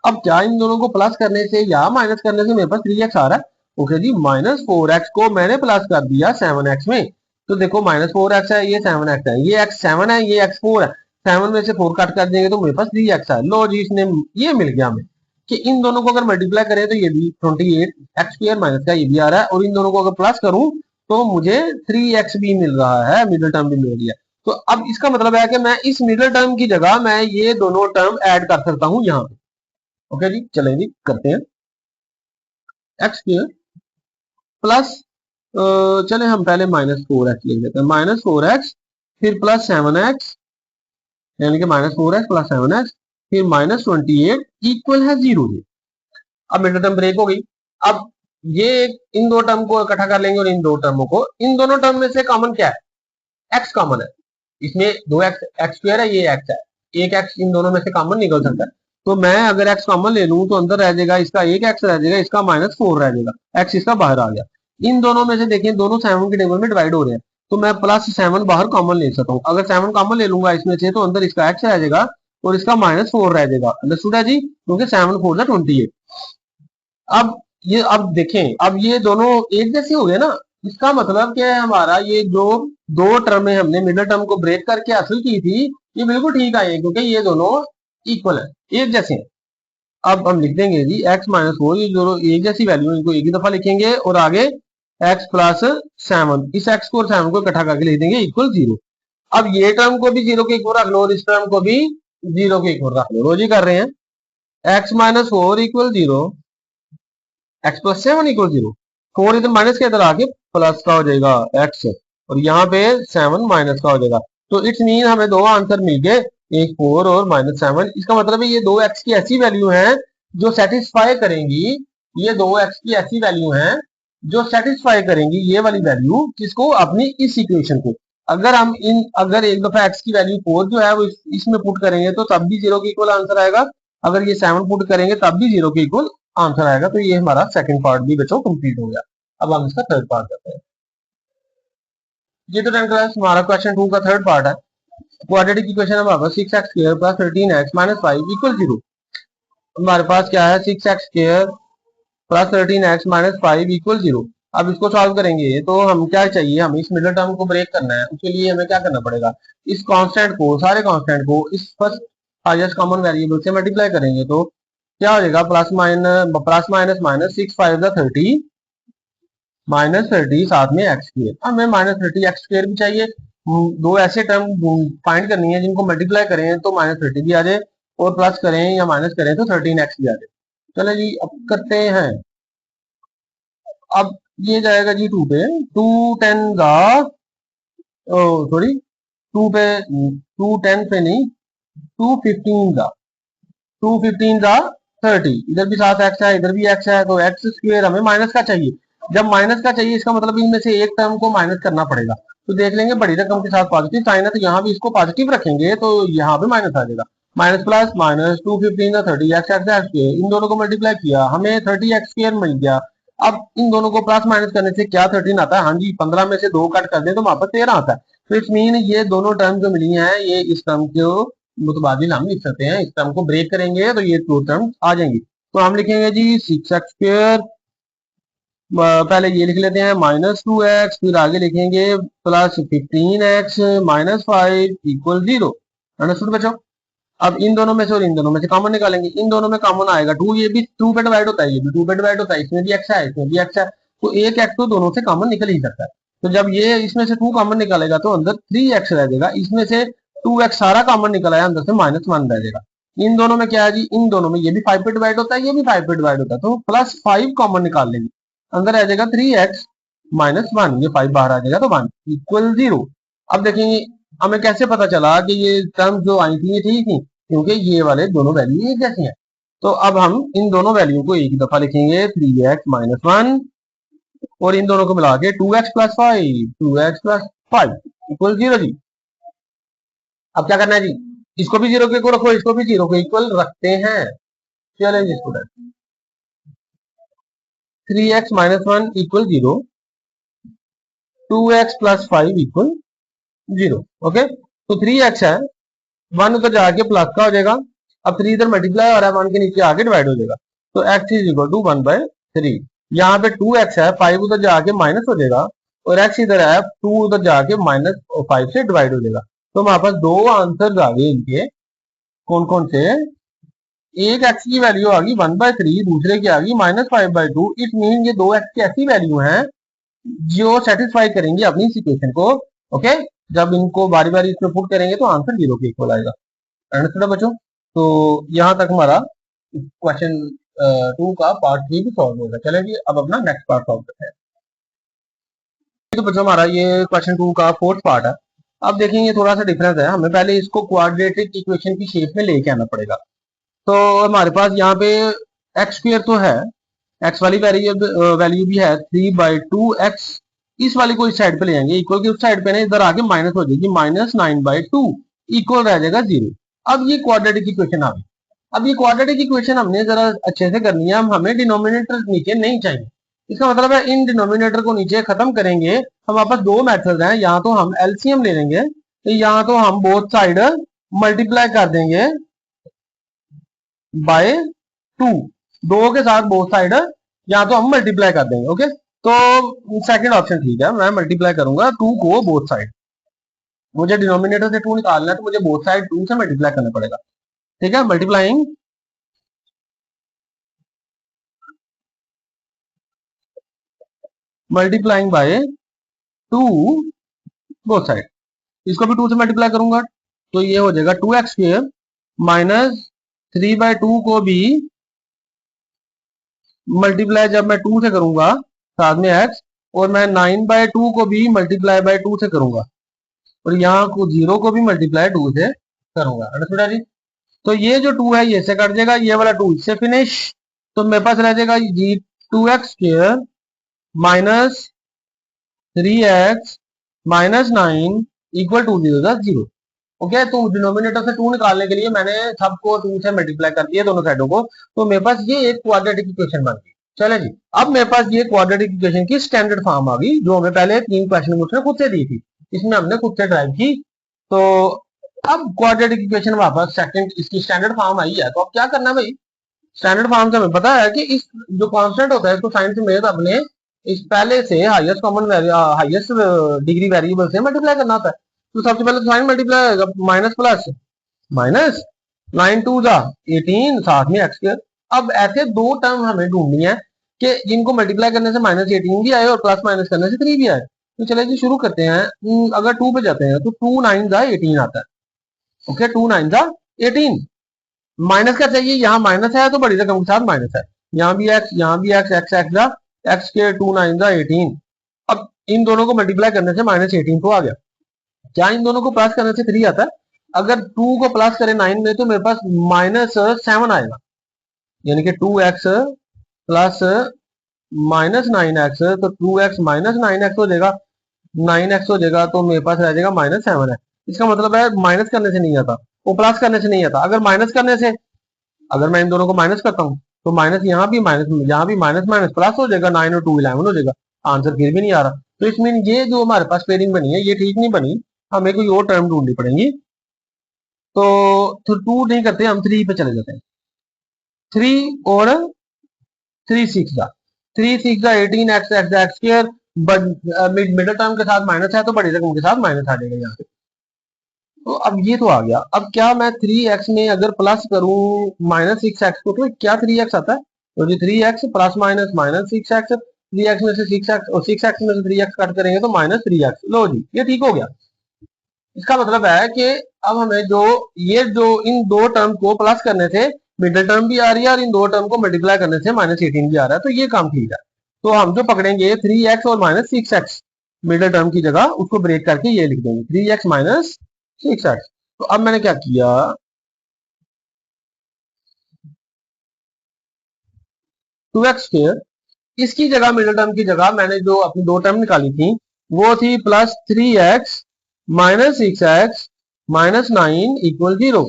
अब क्या इन दोनों को प्लस करने से या माइनस करने से मेरे पास 3x आ रहा है। ओके जी, -4x को मैंने प्लस कर दिया 7x में, तो देखो -4x है, ये 7x है, ये x 7 है, ये x 4 है, 7 में से 4 कट कर देंगे तो मेरे पास 3x है। लो जी, इसने ये मिल गया हमें कि इन दोनों को अगर मल्टीप्लाई करें तो ये भी 28x² माइनस का ये भी आ रहा है, और इन दोनों को अगर प्लस करूं तो मुझे 3x भी मिल रहा है, मिडिल टर्म भी मिल गया। तो अब इसका मतलब है कि मैं इस मिडिल टर्म की जगह मैं ये दोनों टर्म ऐड कर सकता हूं यहाँ पे। ओके जी, चलें जी करते हैं। x² प्लस, चले हम पहले -4x लिख लेते हैं, -4x फिर प्लस 7x, यानी कि -4x प्लस 7x फिर -28 इक्वल है 0। अब मिडिल टर्म ब्रेक हो गई। अब ये इन दो टर्म को इकट्ठा कर लेंगे और इन दो टर्मों को, इन दोनों टर्म में से कॉमन क्या है? x कॉमन है, इसमें 2x है, ये x है, एक x इन दोनों में से कॉमन निकल सकता है। तो मैं अगर x कॉमन ले लूं तो अंदर रह जाएगा इसका एक x रह जाएगा, इसका -4 रह जाएगा, x इसका बाहर आ गया। इन दोनों में से देखिए दोनों 7 के टेबल में डिवाइड हो रहे हैं, तो मैं +7 बाहर कॉमन ले सकता हूँ। अगर 7 कॉमन ले लूंगा इसमें से तो अंदर इसका x रह जाएगा और इसका -4 रह जाएगा। अंडरस्टूड है जी, क्योंकि 7 4 28। अब देखें, अब ये दोनों एक जैसे हो गए ना, इसका मतलब क्या है, हमारा ये जो दो टर्म हमने मिडिल टर्म को ब्रेक करके हासिल की थी, ये बिल्कुल ठीक आई है, क्योंकि ये दोनों इक्वल है, एक जैसे हैं। अब हम लिख देंगे जी x-4, ये दोनों एक जैसी वैल्यू, इनको एक ही दफा लिखेंगे और आगे x प्लस 7, इस x को और 7 को इकट्ठा करके लिख देंगे इक्वल 0। अब ये टर्म को भी 0 के इक्वल रख लो और इस टर्म को भी 0 के इक्वल रख लो। रोज ही कर रहे हैं, x-4 equal 0, x plus 7 equal 0। 4 इधर माइनस के इधर आके प्लस का हो जाएगा x, और यहाँ पे 7 माइनस का हो जाएगा। तो इट्स मीन हमें दो आंसर मिल गए, एक 4 और -7। इसका मतलब है ये दो x की ऐसी वैल्यू है जो सेटिस्फाई करेंगी, ये दो x की ऐसी वैल्यू है जो सेटिस्फाई करेंगी ये वाली वैल्यू किसको, अपनी इस इक्वेशन को। अगर एक दफा x की वैल्यू 4 जो है वो इसमें पुट करेंगे तो तब भी 0 के इक्वल आंसर आएगा, अगर ये 7 पुट करेंगे तब भी 0 के इक्वल आंसर आएगा। तो ये हमारा सेकंड पार्ट भी बच्चों कंप्लीट हो गया। अब हम इसका थर्ड पार्ट करते हैं। ये तो 10th क्लास हमारा क्वेश्चन 2 का थर्ड पार्ट है। क्वाड्रेटिक इक्वेशन है हमारे पास 6x² plus 13x minus 5 equal 0। हमारे पास क्या है, 6x² plus 13x minus 5 equal 0। अब इसको सॉल्व करेंगे तो हम क्या चाहिए, हमें इस मिडिल टर्म को ब्रेक करना है। उसके लिए हमें क्या करना पड़ेगा, इस कांस्टेंट को, सारे कांस्टेंट को इस फर्स्ट हाईएस्ट कॉमन वेरिएबल से मल्टीप्लाई करेंगे तो क्या हो जाएगा, प्लस माइनस माइनस 6 5 30 -30 साथ में x²। हमें -30x² भी चाहिए। दो ऐसे टर्म फाइंड करनी है जिनको मल्टीप्लाई करें तो -30 भी आ जाए और प्लस करें या माइनस करें तो 13x भी आ जाए। चलो जी अब करते हैं। अब ये जाएगा जी 2 पे, 2 10 का, सॉरी 2 पे, 2 10 पे नहीं, 2 15 का, 2 15 का 30, इधर भी साथ x है इधर भी x है, तो x² हमें माइनस का चाहिए। जब माइनस का चाहिए इसका मतलब इनमें से एक टर्म को माइनस करना पड़ेगा। तो देख लेंगे बड़ी रकम के साथ पॉजिटिव साइन है तो यहाँ भी इसको पॉजिटिव रखेंगे तो यहाँ पे माइनस आ जाएगा। माइनस प्लस माइनस 2 15 का 30 x इन दोनों को मल्टीप्लाई किया हमें 30x² मिल गया। अब इन दोनों को प्लस माइनस करने से क्या 13 आता है, हाँ जी 15 में से 2 कट कर दें तो वहां पर 13 आता है। तो इट्स मीन ये दोनों टर्म जो मिली हैं ये इस टर्म को मुतबादिल हम लिख सकते हैं। इस टर्म को ब्रेक करेंगे तो ये दो टर्म आ जाएंगी। तो हम लिखेंगे जी 6x², पहले ये लिख लेते हैं -2x, फिर आगे लिखेंगे plus 15x minus 5 equal 0। Understood बच्चों। अब इन दोनों में से और इन दोनों में से कॉमन निकालेंगे, इन दोनों में कॉमन आएगा 2, ये भी 2 पे डिवाइड होता है, ये भी 2 पे डिवाइड होता है, इसमें भी x है इसमें भी x है, तो एक x तो दोनों से कॉमन निकल ही सकता है। तो जब ये इसमें से 2 कॉमन निकालेगा तो अंदर 3x रह जाएगा, इसमें से 2x सारा कॉमन निकल आया, अंदर से -1 रह जाएगा। इन दोनों में क्या है जी, इन दोनों में ये भी 5 पे डिवाइड होता है ये भी 5 पे डिवाइड होता है, तो +5 कॉमन निकाल लेंगे, अंदर आ जाएगा 3x -1, ये 5 बाहर आ जाएगा तो 1 इक्वल 0। अब देखेंगे हमें कैसे पता चला कि ये टर्म जो आई थी ये ठीक थी, क्योंकि ये वाले दोनों वैल्यू एक जैसी हैं। तो अब हम इन दोनों वैल्यू को एक ही दफा लिखेंगे 3x -1 और इन दोनों को मिला के 2x + 5 2x + 5 इक्वल 0 जी। अब क्या करना है जी, इसको भी 0 के इक्वल रखो, इसको भी 0 के इक्वल रखते हैं। चलेंगे student, 3x -1 equal 0, 2x + 5 equal 0। Okay, तो 3x है, 1 उधर जाके प्लस का हो जाएगा, अब 3 इधर मल्टीप्लाई हो रहा है, 1 के नीचे आके डिवाइड हो जाएगा, तो x इज इक्वल टू 1/3। यहाँ पे 2x है, 5 उधर जाके माइनस हो जाएगा, और x इधर है 2 उधर जाके -5 से डिवाइड हो जाएगा। तो हमारे पास दो आंसर आ गए इनके, कौन कौन से? एक x की वैल्यू आ गई 1/3, दूसरे की आ गई -5/2। इट मीन ये दो x की ऐसी वैल्यू हैं जो सेटिस्फाई करेंगे अपनी इस इक्वेशन को। ओके, जब इनको बारी बारी इसमें पुट करेंगे तो आंसर 0 के इक्वल आएगा। अंडरस्टूड बच्चों? तो यहाँ तक हमारा क्वेश्चन 2 का पार्ट 3 भी सॉल्व होगा। चले जी अब अपना नेक्स्ट पार्ट सॉल्व करते हैं। तो बच्चों हमारा ये क्वेश्चन 2 का फोर्थ पार्ट है। अब देखेंगे थोड़ा सा डिफरेंस है, हमें पहले इसको क्वाड्रेटिक इक्वेशन की शेप में लेके आना पड़ेगा। तो हमारे पास यहाँ पे एक्स स्क्वायर तो है, एक्स वाली वैल्यू भी है 3/2x, इस वाली को इस साइड पे ले जाएंगे, इक्वल की उस साइड पे ना इधर आके माइनस हो जाएगी, -9/2 इक्वल रह जाएगा 0। अब ये क्वाड्रेटिक इक्वेशन आ गई। अब ये क्वाड्रेटिक इक्वेशन हमने जरा अच्छे से करनी है, हमें डिनोमिनेटर नीचे नहीं चाहिए। इसका मतलब है इन डिनोमिनेटर को नीचे खत्म करेंगे। हमारे पास दो मेथड हैं, यहाँ तो हम एलसीएम ले लेंगे, यहाँ तो हम बोथ साइड मल्टीप्लाई कर देंगे बाय 2, दो के साथ बोथ साइड या तो हम मल्टीप्लाई कर देंगे। ओके, तो सेकंड ऑप्शन ठीक है, मैं मल्टीप्लाई करूंगा 2 को बोथ साइड। मुझे डिनोमिनेटर से 2 निकालना है तो मुझे बोथ साइड 2 से मल्टीप्लाई करना पड़ेगा। ठीक है, मल्टीप्लाइंग बाय 2 बोथ साइड, इसको भी 2 से मल्टीप्लाई करूंगा तो ये हो जाएगा 2x² -3/2 को भी मल्टीप्लाई जब मैं 2 से करूंगा साथ में x, और मैं 9/2 को भी मल्टीप्लाई बाय 2 से करूंगा, और यहाँ को 0 को भी मल्टीप्लाई 2 से करूंगा। अंडरस्टूड है जी? तो ये जो 2 है ये से कट जाएगा, ये वाला 2 इससे फिनिश, तो मेरे पास रह जाएगा जी 2x² -3x -9 equal to 0। Okay, तो डिनोमिनेटर से 2 निकालने के लिए मैंने सबको 2 से मल्टीप्लाई कर दिया दोनों साइडों को, तो मेरे पास ये एक क्वाड्रेटिक इक्वेशन बन गई। चले जी, अब मेरे पास ये क्वाड्रेटिक इक्वेशन की स्टैंडर्ड फॉर्म आ गई, जो हमें पहले 3 क्वेश्चन उसने खुद से दी थी, इसमें हमने खुद से ड्राइव की। तो अब क्वाड्रेटिक इक्वेशन वापस सेकंड इसकी स्टैंडर्ड फॉर्म आई है, तो अब क्या करना भाई? स्टैंडर्ड फॉर्म से हमें पता है कि इस जो कांस्टेंट होता है इसको साइंस में अपने इस पहले से हाईएस्ट डिग्री वेरिएबल से मल्टीप्लाई करना होता है। तो सबसे पहले साइन मल्टीप्लाई होगा, माइनस प्लस माइनस 9 2 जा 18 साथ में x²। अब ऐसे दो टर्म हमें ढूंढनी है कि जिनको मल्टीप्लाई करने से -18 भी आए और प्लस माइनस करने से 3 भी आए। तो चलिए जी शुरू करते हैं। अगर 2 पे जाते हैं तो 2 9 जा 18 आता है। ओके, 2 9 जा 18, माइनस का चाहिए, यहाँ माइनस है तो बड़ी रकम के साथ माइनस है, यहाँ भी x, यहाँ भी x, x के 2 9 जा 18। अब इन दोनों को मल्टीप्लाई करने से -18 तो आ गया, क्या इन दोनों को प्लस करने से 3 आता है? अगर 2 को प्लस करें 9 में तो मेरे पास -7 आएगा, यानी कि 2x प्लस -9x, तो 2x -9x हो जाएगा, 9x हो जाएगा, तो मेरे पास रह जाएगा -7 है। इसका मतलब है माइनस करने से नहीं आता, वो प्लस करने से नहीं आता। अगर माइनस करने से, अगर मैं इन दोनों को माइनस करता हूँ तो माइनस यहाँ भी माइनस माइनस प्लस हो जाएगा, 9 और 2 11 हो जाएगा, आंसर फिर भी नहीं आ रहा। तो इसमें ये जो हमारे पास पेयरिंग बनी है ये ठीक नहीं बनी, हमें कोई और टर्म ढूंढनी पड़ेगी। तो 2 नहीं करते, हम 3 पे चले जाते हैं। 3 और 3 6 जा 18 x², मिडिल टर्म के साथ माइनस है तो बड़ी रकम के साथ माइनस आ जाएगा यहाँ पे। तो अब ये तो आ गया, अब क्या मैं 3x में अगर प्लस करूं -6x को, तो क्या 3x आता है? तो जी 3x plus minus -6x, 3x में से 6x और 6x में से 3x कट करेंगे तो -3x। लो जी, ये ठीक हो गया। इसका मतलब है कि अब हमें जो इन दो टर्म को प्लस करने से मिडिल टर्म भी आ रही है और इन दो टर्म को मल्टीप्लाई करने से -18 भी आ रहा है, तो ये काम ठीक है। तो हम जो पकड़ेंगे 3x और -6x मिडिल टर्म की जगह, उसको ब्रेक करके ये लिख देंगे 3x -6x। तो अब मैंने क्या किया, 2x², इसकी जगह मिडिल टर्म की जगह मैंने जो अपनी दो टर्म निकाली थी वो थी +3x -6x -9 इक्वल 0।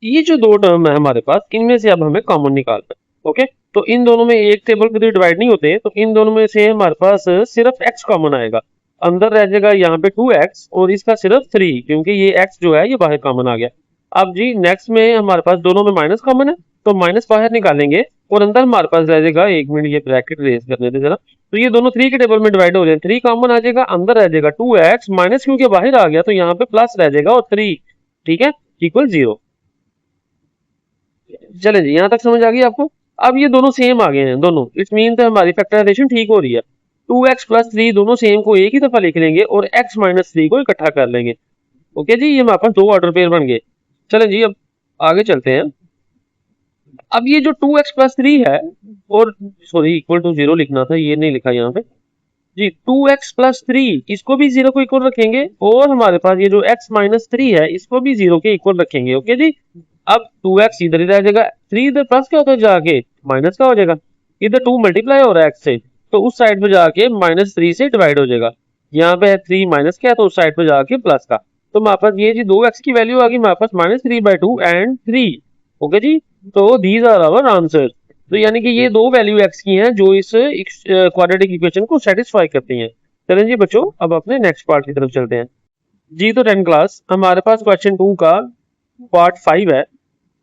ये जो दो टर्म है हमारे पास, इनमें से अब हमें कॉमन निकालना है। ओके, तो इन दोनों में एक टेबल के थ्रू डिवाइड नहीं होते, तो इन दोनों में से हमारे पास सिर्फ x कॉमन आएगा, अंदर रह जाएगा यहाँ पे 2x और इसका सिर्फ 3, क्योंकि ये x जो है ये बाहर कॉमन आ गया। अब जी नेक्स्ट में हमारे पास दोनों में माइनस कॉमन है, तो माइनस बाहर निकालेंगे और अंदर हमारे पास रह जाएगा, 1 मिनट ये ब्रैकेट रेज करने दे जरा, तो ये दोनों 3 के टेबल में डिवाइड हो जाए, 3 कॉमन आ जाएगा, अंदर रह जाएगा 2x माइनस क्योंकि बाहर आ गया तो यहाँ पे प्लस रह जाएगा और 3, ठीक है, इक्वल 0। चले जी यहाँ तक समझ आ गई आपको। अब ये दोनों सेम आ गए हैं दोनों, इट मीन हमारी फैक्टराइजेशन ठीक हो रही है। 2x प्लस 3 दोनों सेम को एक ही दफा लिख लेंगे और x माइनस 3 को इकट्ठा कर लेंगे। ओके जी, ये हमारे पास 2 ऑर्डर पेयर बन गए। चलें जी अब आगे चलते हैं। अब ये जो 2x प्लस 3 है, और सॉरी इक्वल टू 0 लिखना था, ये नहीं लिखा यहाँ पे जी, 2x प्लस 3 इसको भी 0 को इक्वल रखेंगे और हमारे पास ये जो x माइनस 3 है इसको भी 0 के इक्वल रखेंगे। ओके जी, अब 2x इधर ही रह जाएगा, 3 इधर प्लस क्या होता है जाके माइनस का हो जाएगा, इधर 2 मल्टीप्लाई हो रहा है x से, तो उस साइड पे जाके माइनस 3 से डिवाइड हो जाएगा। यहाँ पे 3 माइनस क्या है तो उस साइड पे जाके प्लस का, तो हमारे पास ये जी 2x की वैल्यू आ गई हमारे पास -3/2 एंड 3। ओके जी, तो दीज आर आवर आंसर। तो यानी कि ये दो वैल्यू x की हैं जो इस क्वाड्रेटिक इक्वेशन को सेटिस्फाई करती हैं। चलें जी बच्चों अब अपने नेक्स्ट पार्ट की तरफ चलते हैं जी। तो 10 क्लास हमारे पास क्वेश्चन 2 का पार्ट 5 है।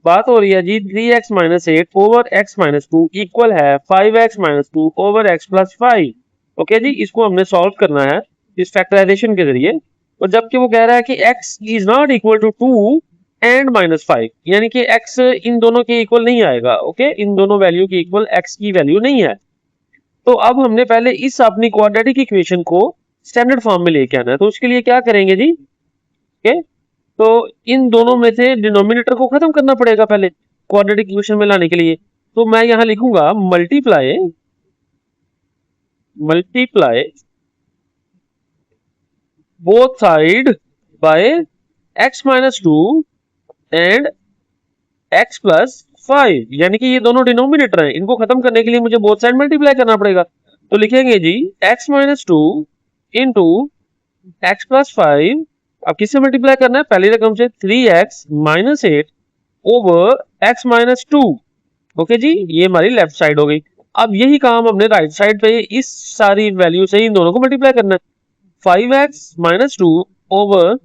बात हो रही है जी 3x minus 8 over x minus 2 equal है 5x minus 2 over x plus 5। Okay जी, इसको हमने सॉल्व करना है इस फैक्टराइजेशन के जरिए, और जबकि वो कह रहा है कि x is not equal to 2 and -5, यानी कि x इन दोनों के इक्वल नहीं आएगा। ओके, इन दोनों वैल्यू के इक्वल x की वैल्यू नहीं है। तो अब हमने पहले इस अपनी क्वाड्रेटिक इक्वेशन को स्टैंडर्ड फॉर्म में लेके आना है, तो उसके लिए क्या करेंगे जी। ओके, तो इन दोनों में से डिनोमिनेटर को खत्म करना पड़ेगा पहले क्वाड्रेटिक इक्वेशन में लाने के लिए। तो मैं यहां लिखूंगा multiply both side by x minus 2 and x plus 5, यानी कि ये दोनों डिनोमिनेटर हैं, इनको खत्म करने के लिए मुझे बोथ साइड मल्टीप्लाई करना पड़ेगा। तो लिखेंगे जी x minus 2 into x plus 5, अब किससे मल्टीप्लाई करना है पहली रकम से, 3x minus 8 over x minus 2। Okay जी, ये हमारी लेफ्ट साइड हो गई। अब यही काम हमने राइट साइड पे इस सारी वैल्यू से इन दोनों को मल्टीप्लाई करना है। 5x minus 2 over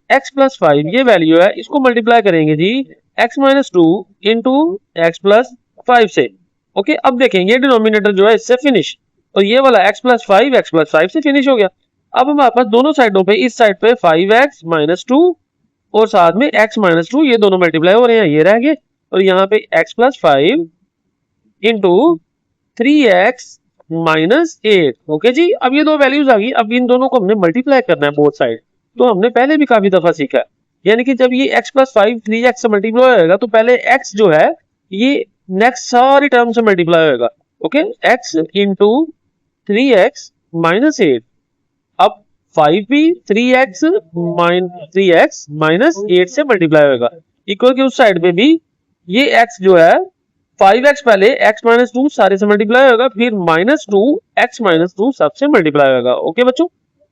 x plus 5 ये वैल्यू है, इसको मल्टीप्लाई करेंगे जी x minus 2 into x plus 5 से। ओके, अब देखेंगे डिनोमिनेटर जो है इससे फिनिश, तो ये वाला x प्लस 5 से फिनिश हो गया। अब हमारे पास दोनों साइडों पे, इस साइड पे 5x माइनस 2 और साथ में x माइनस 2 ये दोनों मल्टीप्लाई हो रहे हैं, ये रह गए, और यहाँ पे x plus 5 into 3x minus 8। Okay जी, अब ये दो वैल्यूज आ गई, अब इन दोनों को हमने मल्टीप्लाई करना है बोथ साइड, तो हमने पहले भी काफी दफा सीखा है, यानी कि जब ये x प्लस 5 3x से मल्टीप्लाई होगा तो पहले x जो है ये नेक्स्ट सारी टर्म से मल्टीप्लाई होगा। Okay, x into 3x minus 8, अब 5 भी 3x माइनस 8 से मल्टीप्लाई होगा, इक्वल के उस साइड पे भी ये x जो है 5x पहले x माइनस 2 सारे से मल्टीप्लाई होगा, फिर माइनस 2 x माइनस 2 सबसे मल्टीप्लाई होगा। ओके बच्चों,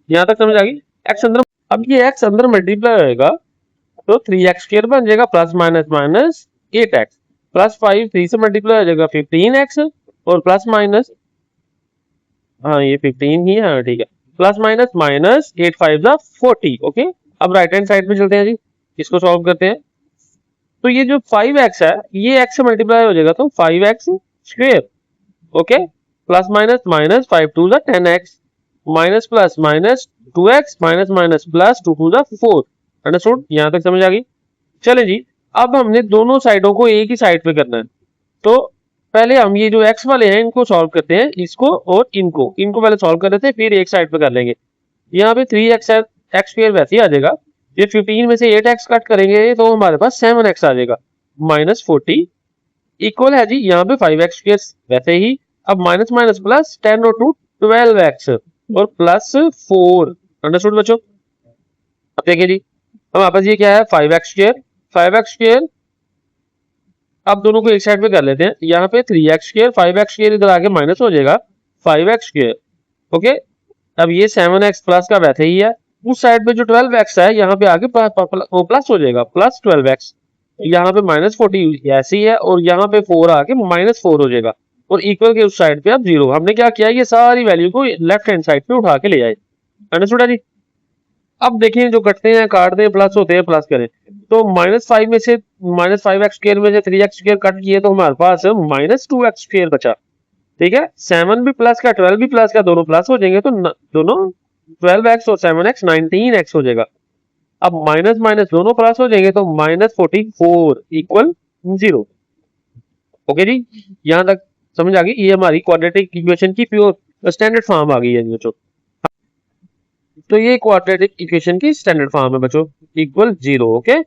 यहाँ तक समझ आ गई। x अंदर, अब ये x अंदर मल्टीप्लाई होगा तो 3x स्क्वायर बन जाएगा plus minus minus 8x, plus 5 3 से मल्टीप्लाई हो जाएगा 15x, और प्लस माइनस, हाँ ये 15 ही है, हाँ ठीक है, प्लस माइनस माइनस 8 5 जा 40। ओके, अब राइट हैंड साइड पे चलते हैं जी, इसको सॉल्व करते हैं। तो ये जो 5x है ये x से मल्टीप्लाई हो जाएगा तो 5x square. Okay, plus minus minus 5 2 जा 10x, minus plus minus 2x, minus minus plus 2 2 जा 4। अंडरस्टूड, यहाँ तक समझ आ गई। चले जी, अब हमने दोनों साइडों को एक ही साइड पे करना है, तो पहले हम ये जो x वाले हैं इनको सॉल्व करते हैं, इसको और इनको पहले सॉल्व कर लेते हैं, फिर एक साइड पे कर लेंगे। यहाँ पे 3x है, x स्क्वायर वैसे ही आ जाएगा, ये 15 में से 8x कट करेंगे तो हमारे पास 7x आ जाएगा, माइनस 40 इक्वल है जी यहाँ पे 5x स्क्वायर वैसे ही, अब माइनस माइनस प्लस 10 और 2 12x और प्लस 4। अंडरस्टूड बच्चों, अब देखिए जी हमारे पास ये क्या है 5x स्क्वायर, अब दोनों को एक साइड पे कर लेते हैं, यहाँ पे 3x स्क्वायर 5x स्क्वायर इधर आके माइनस हो जाएगा 5x स्क्वायर। ओके, अब ये 7x प्लस का वैसे ही है, उस साइड पे जो 12x है यहाँ पे आगे प्लस हो जाएगा प्लस 12x, यहाँ पे माइनस 40 ऐसी है, और यहाँ पे 4 आके माइनस 4 हो जाएगा, और इक्वल के उस साइड पे अब 0। हमने क्या किया, ये सारी वैल्यू को लेफ्ट हैंड साइड पे उठा के ले आए। अंडरस्टूड है जी। अब देखें जो कटते हैं काटते हैं प्लस होते हैं प्लस करें तो -5 में से -5x स्क्वायर में से 3x स्क्वायर कट किए तो हमारे पास -2x स्क्वायर बचा। ठीक है 7 भी प्लस का 12 भी प्लस का दोनों प्लस हो जाएंगे तो दोनों 12x और 7x 19x हो जाएगा। अब माइनस माइनस दोनों प्लस हो जाएंगे तो -44 इक्वल 0। ओके जी यहां तक समझ आ गई। ये हमारी क्वाड्रेटिक इक्वेशन की प्योर स्टैंडर्ड फॉर्म आ गई है बच्चों। तो ये क्वाड्रेटिक इक्वेशन की स्टैंडर्ड फॉर्म है बच्चों इक्वल 0। ओके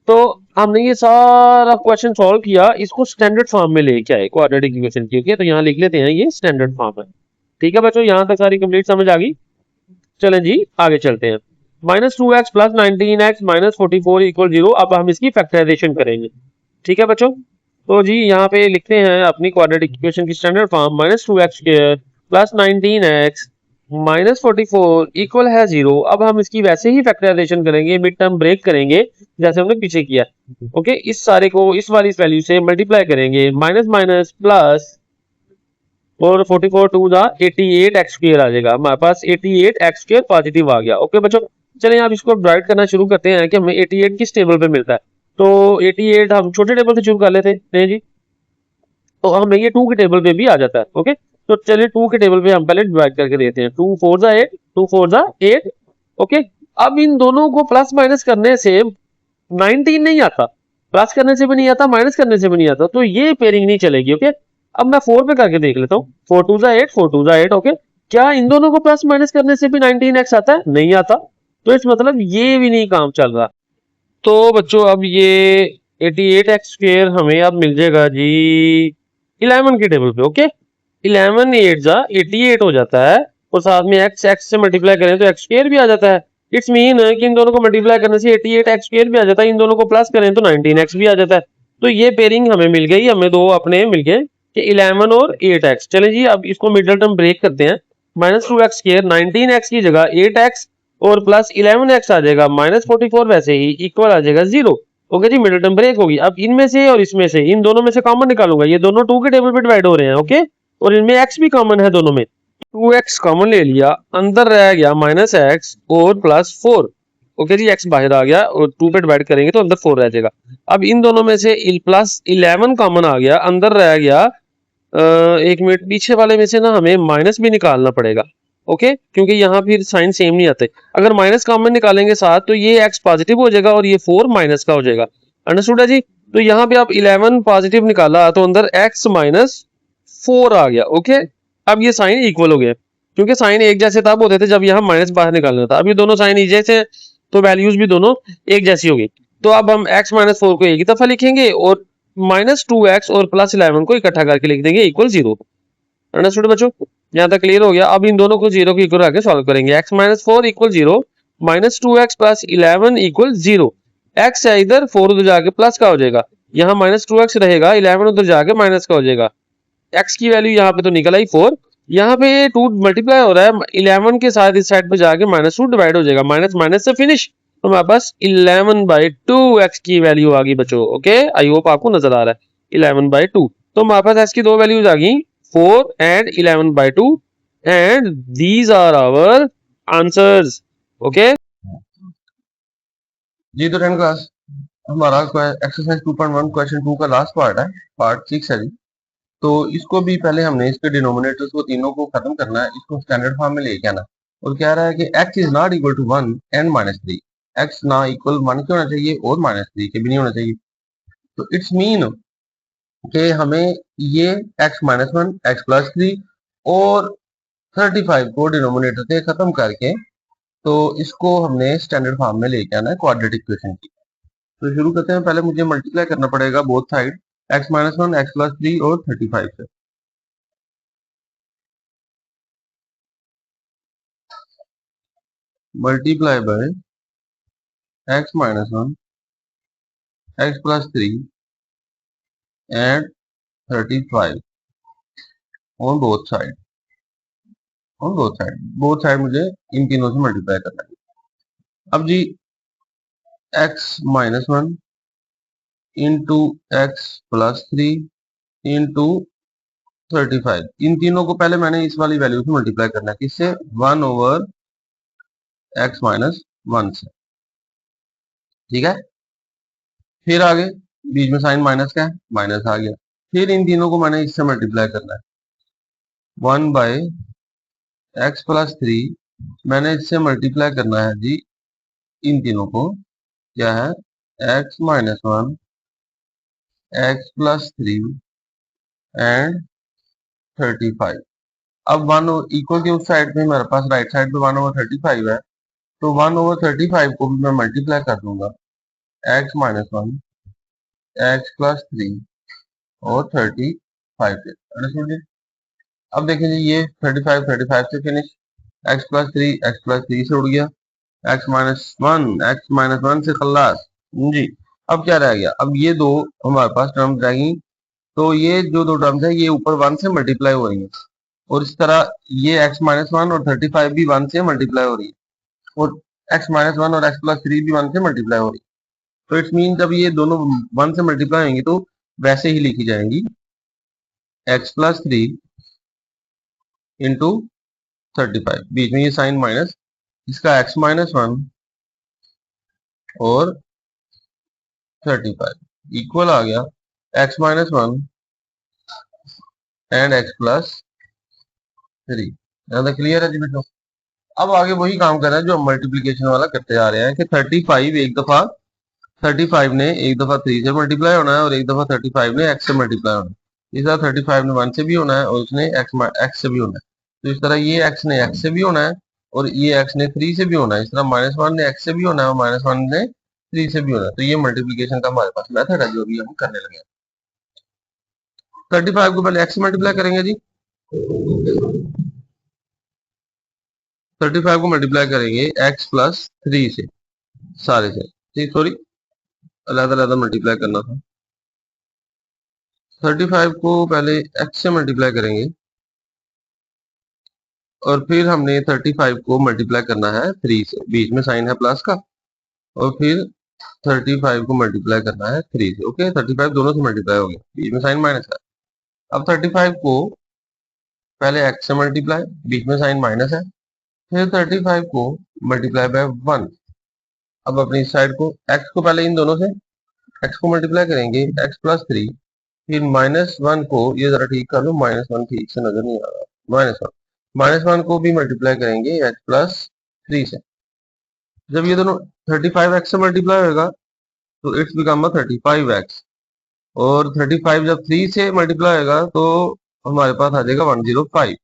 तो हमने ये सारा क्वेश्चन सॉल्व किया इसको स्टैंडर्ड फॉर्म में लेके आए क्वाड्रेटिक इक्वेशन की। ओके तो यहाँ लिख लेते हैं ये स्टैंडर्ड फॉर्म है। ठीक है बच्चों यहाँ तक सारी कंप्लीट समझ आ गई। चलें जी आगे चलते हैं। -2x plus 19x -44 equal 0। अब हम इसकी फैक्टराइजेशन करेंगे। ठीक है बच्चों तो जी यहाँ पे लिखते हैं अपनी क्वाड्रेटिक इक्वेशन की standard form -2x square plus 19x -44 equal है 0। अब हम इसकी वैसे ही फैक्टराइजेशन करेंगे मिड टर्म ब्रेक करेंगे जैसे हमने पीछे किया। ओके इस सारे को इस वाली वैल्यू से मल्टीप्लाई करेंगे माइनस माइनस प्लस और 44 टू द 88x स्क्वायर आ जाएगा। हमारे पास 88x स्क्वायर पॉजिटिव आ गया। ओके बच्चों चलिए आप इसको डिवाइड करना शुरू करते हैं कि हमें 88 किस टेबल पे मिलता है। तो 88 हम छोटे टेबल से शुरू कर लेते हैं जी। तो हमें ये 2 के टेबल पे भी आ जाता है। ओके तो चलिए 2 के टेबल पे हम पहले डिवाइड करके देते हैं। 2 4 जा 8 2 4 जा 8। ओके अब इन दोनों को प्लस माइनस करने से 19 नहीं आता, प्लस करने से भी नहीं आता, माइनस करने से भी नहीं आता, तो ये पेयरिंग नहीं चलेगी। ओके अब मैं 4 पे करके देख लेता हूँ। 4 2 जा 8 4 2 जा 8। ओके क्या इन दोनों को प्लस माइनस करने से भी 19x आता है? नहीं आता। तो इस मतलब ये भी नहीं काम चल रहा। तो बच्चों अब ये 88x स्क्वायर हमें अब मिल जाएगा जी 11 के टेबल पे। ओके 11 8 जा 88 हो जाता है और साथ में x x से मल्टीप्लाई करें तो x स्क्वायर भी आ जाता है। इट्स मीन कि इन दोनों को मल्टीप्लाई करने से 88x स्क्वायर भी आ जाता है, इन दोनों को प्लस करें तो 19x भी आ जाता है। तो ये पेयरिंग हमें मिल गई, हमें दो अपने मिल गए कि 11 और 8x। चलें जी अब इसको मिडल टर्म ब्रेक करते हैं। -2x स्क्वायर 19x की जगह 8x और प्लस 11x आ जाएगा -44 वैसे ही इक्वल आ जाएगा 0। ओके जी मिडल टर्म ब्रेक होगी। अब इनमें से और इसमें से इन दोनों में से कॉमन निकालूंगा, ये दोनों 2 के टेबल पे डिवाइड हो रहे हैं। ओके और इनमें x भी कॉमन है दोनों में, 2x कॉमन ले लिया, अंदर रह गया -x और +4। ओके जी x बाहर आ गया और 2 पे डिवाइड करेंगे तो अंदर 4 रह जाएगा। अब इन दोनों में से +11 कॉमन आ गया, अंदर रह गया एक मिनट पीछे वाले में से ना हमें माइनस भी निकालना पड़ेगा। ओके क्योंकि यहाँ फिर साइन सेम नहीं आते। अगर माइनस कॉमन निकालेंगे साथ तो ये x पॉजिटिव हो जाएगा और ये 4 माइनस का हो जाएगा। अंडरस्टूड है जी। तो यहाँ पे आप 11 पॉजिटिव निकाला तो अंदर x -4 आ गया। ओके अब ये साइन इक्वल हो गया क्योंकि साइन एक जैसे तब होते थे जब यहाँ माइनस बाहर निकालना था। अब ये दोनों साइन एक जैसे तो वैल्यूज भी दोनों एक जैसी होगी। तो अब हम x -4 को एक ही दफा लिखेंगे और -2x और +11 को इकट्ठा करके लिख देंगे इक्वल 0। अंडरस्टूड बच्चों यहाँ तक क्लियर हो गया। अब इन दोनों को 0 के इक्वल आके सॉल्व करेंगे। x -4 equal 0 -2x + 11 equal 0। x है इधर 4 उधर जाके प्लस का हो जाएगा, यहाँ -2x रहेगा, 11 उधर जाके माइनस का हो जाएगा। x की वैल्यू यहाँ पे तो निकल आई 4, यहाँ पे 2 मल्टीप्लाई हो रहा है 11 के साथ इस साइड पे जाके -2 डिवाइड हो जाएगा, माइनस माइनस से फिनिश। तो हमारे पास 11/2 x की वैल्यू आ गई बच्चों। ओके आई होप आपको नजर आ रहा है 11/2। तो हमारे पास x की दो वैल्यूज आ गई 4 and 11/2 and these are our answers। Okay जी तो 10 क्लास हमारा एक्सरसाइज 2.1 क्वेश्चन 2 का लास्ट पार्ट है, पार्ट 6 है जी। तो इसको भी पहले हमने इसके डिनोमिनेटर्स को तीनों को खत्म करना है, इसको स्टैंडर्ड फॉर्म में लेके आना। और कह रहा है कि x is not equal to 1 and -3। x ना इक्वल 1 के होना चाहिए और -3 के भी नहीं होना चाहिए। तो इट्स मीन कि हमें ये x -1 x +3 और 35 को डिनोमिनेटर से खत्म करके तो इसको हमने स्टैंडर्ड फॉर्म में लेके आना है क्वाड्रेटिक इक्वेशन की। तो शुरू करते हैं। पहले मुझे मल्टीप्लाई करना पड़ेगा बोथ साइड x -1 x +3 और 35 से। Multiply by x -1 x +3 and 35 on both side. Both side मुझे इन तीनों से मल्टीप्लाई करना है। अब जी x -1 इंटू x +3 इंटू 35, इन तीनों को पहले मैंने इस वाली वैल्यू से मल्टीप्लाई करना है, किससे 1/√3 x माइनस 1 से। ठीक है, फिर आगे बीच में साइन माइनस का है, माइनस आ गया। फिर इन तीनों को मैंने इससे मल्टीप्लाई करना है, 1 बाय एक्स प्लस 3, मैंने इससे मल्टीप्लाई करना है जी इन तीनों को। क्या है, x minus 1, x plus 3 and 35। अब 1 इक्वल के उस साइड पे मेरे पास राइट साइड पे 1/35 है, तो 1/35 को भी मैं मल्टीप्लाई कर दूंगा, x माइनस 1, एक्स प्लस 3 और 35 से। अंडरस्टूड जी। अब देखें जी, ये 35 से फिनिश, एक्स प्लस थ्री से उड़ गया, एक्स माइनस वन से खल्लास जी। अब क्या रह गया, अब ये दो हमारे पास टर्म्स रहेंगी, तो ये जो दो टर्म्स है ये ऊपर 1 से मल्टीप्लाई हो रही है, और इस तरह ये एक्स माइनस 1 और 35 भी 1 से मल्टीप्लाई हो रही है, और एक्स माइनस 1 और एक्स प्लस 3 भी 1 से मल्टीप्लाई हो रही है। तो इट्स मीन जब ये दोनों 1 से मल्टीप्लाई होंगी तो वैसे ही लिखी जाएंगी, एक्स प्लस 3 इंटू 35, बीच में ये साइन माइनस, इसका एक्स माइनस 1 और 35 इक्वल आ गया x minus 1 and x plus 3। ज्यादा क्लियर है जी बेटो। अब आगे वही काम कर रहा है जो हम मल्टीप्लीकेशन वाला करते आ रहे हैं कि 35 एक दफा 35 ने एक दफा 3 से मल्टीप्लाई होना है और एक दफा 35 ने x से मल्टीप्लाई होना है। इस तरह 35 ने 1 से भी होना है और उसने x से भी होना है। तो इस तरह ये x ने x से भी होना है और ये x ने 3 से भी होना है। इस तरह -1 ने x से भी होना है और -1 ने 3 से भी होना है। तो ये मल्टीप्लीकेशन का हमारे पास मेथड है जो अभी हम करने लगे हैं। 35 को पहले x से मल्टीप्लाई करेंगे जी, 35 को मल्टीप्लाई करेंगे x प्लस 3 से, सारे से, ठीक, सॉरी अलग मल्टीप्लाई करना था। 35 को पहले x से मल्टीप्लाई करेंगे और फिर हमने 35 को मल्टीप्लाई करना है 3 से, बीच में साइन है प्लस का, और फिर 35 को मल्टीप्लाई करना है 3 से। ओके, 35 दोनों से मल्टीप्लाई हो गया, बीच में साइन माइनस है। अब 35 को पहले x से मल्टीप्लाई, बीच में साइन माइनस है, फिर 35 को मल्टीप्लाई बाय 1। अब अपनी साइड को x को पहले इन दोनों से x को मल्टीप्लाई करेंगे, x प्लस 3, फिर -1 को, ये जरा ठीक कर लो, -1 ठीक से नजर नहीं आ रहा, -1 को भी मल्टीप्लाई करेंगे x प्लस 3 से। जब ये दोनों 35x से मल्टीप्लाई होगा तो इट्स बिकम 35x, और 35 जब 3 से मल्टीप्लाई होगा तो हमारे पास आ जाएगा 105,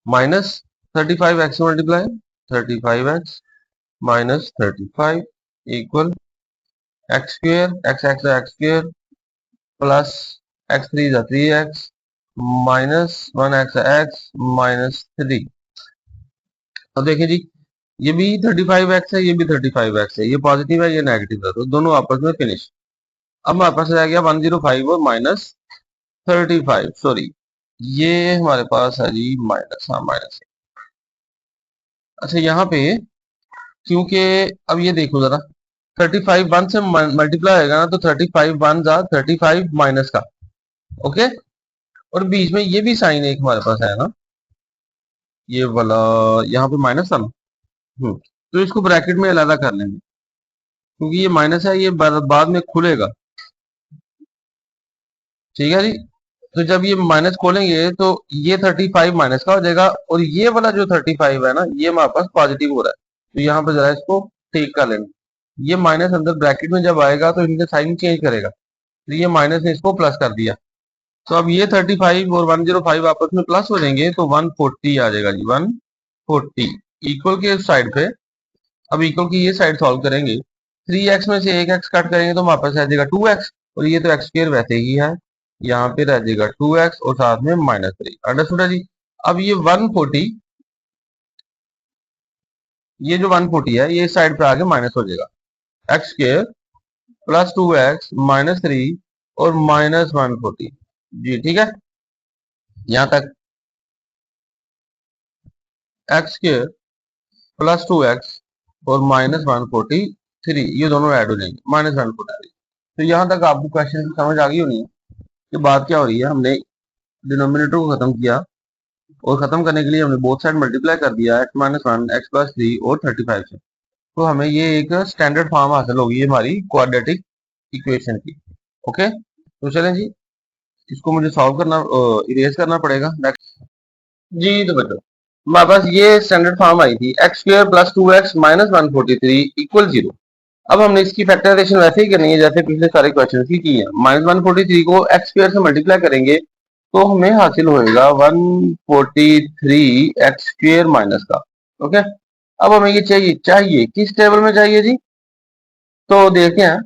माइनस 35x से multiply 35x minus 35 equal x square, x square plus x3 is 3x minus 1x minus 3। अब देखिए जी, ये भी 35x है, ये भी 35x है, ये पॉजिटिव है, ये नेगेटिव है, तो दोनों आपस में फिनिश। अब हमारे पास रह गया 105 और माइनस 35, सॉरी ये हमारे पास है जी माइनस, हाँ माइनस। अच्छा यहाँ पे क्योंकि अब ये देखो जरा, 35 1 से मल्टीप्लाई होगा ना, तो 35 1 जा 35 माइनस का, ओके, और बीच में ये भी साइन एक हमारे पास है ना, ये वाला यहाँ पे माइनस था ना, तो इसको ब्रैकेट में अलग कर लेंगे क्योंकि ये माइनस है, ये बाद में खुलेगा, ठीक है जी। तो जब ये माइनस खोलेंगे तो ये 35 माइनस का हो जाएगा, और ये वाला जो 35 है ना, ये हमारे पास पॉजिटिव हो रहा है, तो यहाँ पर जरा इसको ठीक कर लेंगे। ये माइनस अंदर ब्रैकेट में जब आएगा तो इनके साइन चेंज करेगा, तो ये माइनस ने इसको प्लस कर दिया, तो अब ये 35 और 105 आपस में प्लस हो जाएंगे, तो 140 आ जाएगा जी, 140 इक्वल के साइड पे। अब इक्वल की ये साइड सॉल्व करेंगे, 3x में से एक x कट करेंगे तो हमारे पास आ जाएगा 2x, और ये तो एक्स स्क्वायर वैसे ही है, यहाँ पे रह जाएगा 2x और साथ में -3। अंडरस्टूड है जी। अब ये 140, ये जो 140 है ये साइड पे आके माइनस हो जाएगा, x square plus 2x minus 3 और माइनस 140 जी, ठीक है। यहाँ तक एक्स स्क्वायर प्लस 2x और माइनस 143, ये दोनों ऐड हो जाएंगे, -143। तो यहाँ तक आपको क्वेश्चन समझ आ गई होनी है कि बात क्या हो रही है। हमने डिनोमिनेटर को खत्म किया और खत्म करने के लिए हमने बोथ साइड मल्टीप्लाई कर दिया x minus one x plus three और 35 से। तो हमें ये एक स्टैंडर्ड फॉर्म हासिल होगी हमारी क्वाड्रेटिक इक्वेशन की। ओके, तो चलें जी, इसको मुझे सॉल्व करना इरेज करना पड़ेगा नेक्स्ट जी। तो बच्चों हमारे पास ये स्टैंडर्ड फॉर्म आई थी x square plus 2x minus 143 equal 0। अब हमने इसकी फैक्टराइजेशन वैसे ही करनी है जैसे पिछले सारे क्वेश्चन की है। माइनस 143 को एक्स स्क्वायर से मल्टीप्लाई करेंगे तो हमें हासिल होएगा 143 एक्स स्क्वायर माइनस का। ओके, अब हमें ये चाहिए चाहिए किस टेबल में चाहिए जी? तो देखते हैं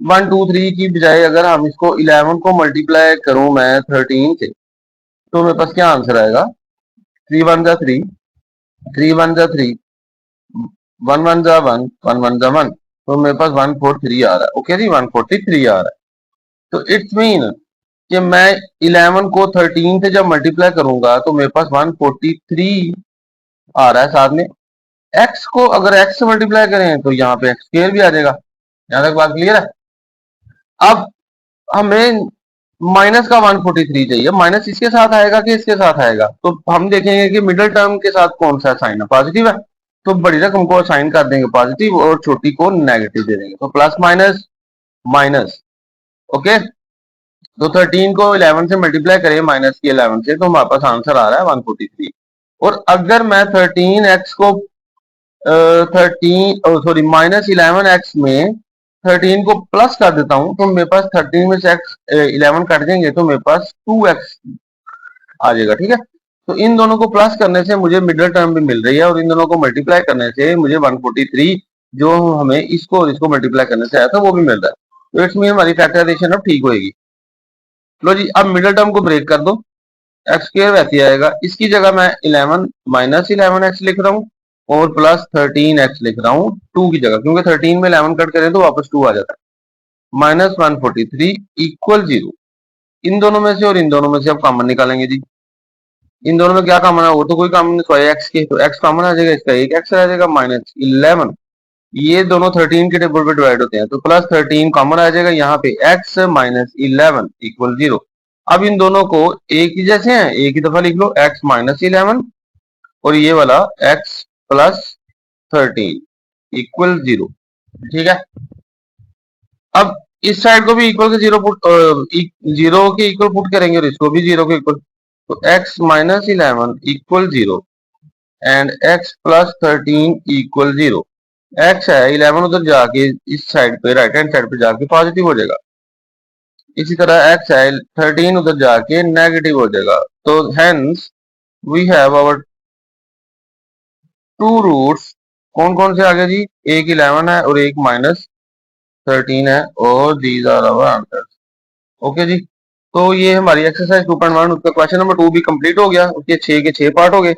123 की बजाय अगर हम इसको 11 को मल्टीप्लाई करूं मैं 13 से तो मेरे पास क्या आंसर आएगा? 3 वन जा 3, 3 वन जा 3, 1 वन जा 1, 1 वन जा 1, तो मेरे पास 143 आ रहा है। ओके जी, 143 आ रहा है। तो इट्स मीन कि मैं 11 को 13 से जब मल्टीप्लाई करूंगा तो मेरे पास 143 आ रहा है। साथ में x को अगर x से मल्टीप्लाई करें तो यहाँ पे x स्क्वायर भी आ जाएगा। यहाँ तक बात क्लियर है? अब हमें माइनस का 143 चाहिए। माइनस इसके साथ आएगा कि इसके साथ आएगा? तो हम देखेंगे कि मिडिल टर्म के साथ कौन सा साइन है, पॉजिटिव है, तो बड़ी रकम को साइन कर देंगे पॉजिटिव और छोटी को नेगेटिव दे देंगे। तो प्लस माइनस माइनस। ओके, तो 13 को 11 से मल्टीप्लाई करें माइनस की 11 से तो हमारे पास आंसर आ रहा है 143। और अगर मैं 13x को 11x में 13 को प्लस कर देता हूं तो मेरे पास 13 में से x 11 कट देंगे तो मेरे पास 2x आ जाएगा। ठीक है, तो इन दोनों को प्लस करने से मुझे मिडिल टर्म भी मिल रही है और इन दोनों को मल्टीप्लाई करने से मुझे 143 जो हमें इसको और इसको मल्टीप्लाई करने से आया था वो भी मिल रहा है। तो इट्स मीन हमारी फैक्टराइजेशन अब ठीक होगी। लो जी, अब मिडिल टर्म को ब्रेक कर दो, एक्स स्क्वायर वैसे आएगा। इसकी जगह मैं 11 माइनस 11x लिख रहा हूँ और प्लस 13x लिख रहा हूँ 2 की जगह, क्योंकि 13 में 11 कट करें तो वापस 2 आ जाता है। Minus 143 equal 0। इन दोनों में से और इन दोनों में से अब कॉमन निकालेंगे जी। इन दोनों में क्या कॉमन है? वो तो कोई कॉमन नहीं, एक्स के, तो एक्स कॉमन आ जाएगा, इसका एक एक्स आ जाएगा। माइनस 11, ये दोनों 13 के टेबल पे डिवाइड होते हैं तो प्लस 13 कॉमन आ जाएगा यहाँ पे, x माइनस 11 इक्वल 0। अब इन दोनों को एक ही जैसे हैं, एक ही दफा लिख लो, x माइनस 11 और ये वाला x प्लस 13 इक्वल 0। ठीक है, अब इस साइड को भी इक्वल के जीरो पुट, जीरो के इक्वल पुट करेंगे और इसको भी जीरो के इक्वल, तो x minus 11 equal 0 and x plus 13 equal 0। x है 11 उधर जाके इस साइड पे राइट हैंड साइड पे जाके पॉजिटिव हो जाएगा। इसी तरह x है 13 उधर जाके नेगेटिव हो जाएगा। तो hence we have our two roots. कौन कौन से आगे जी? एक 11 है और एक माइनस 13 है और these are our answers. Okay जी, तो ये हमारी एक्सरसाइज 2.1 उसका क्वेश्चन नंबर 2 भी कंप्लीट हो गया। उसके 6 के 6 पार्ट हो गए।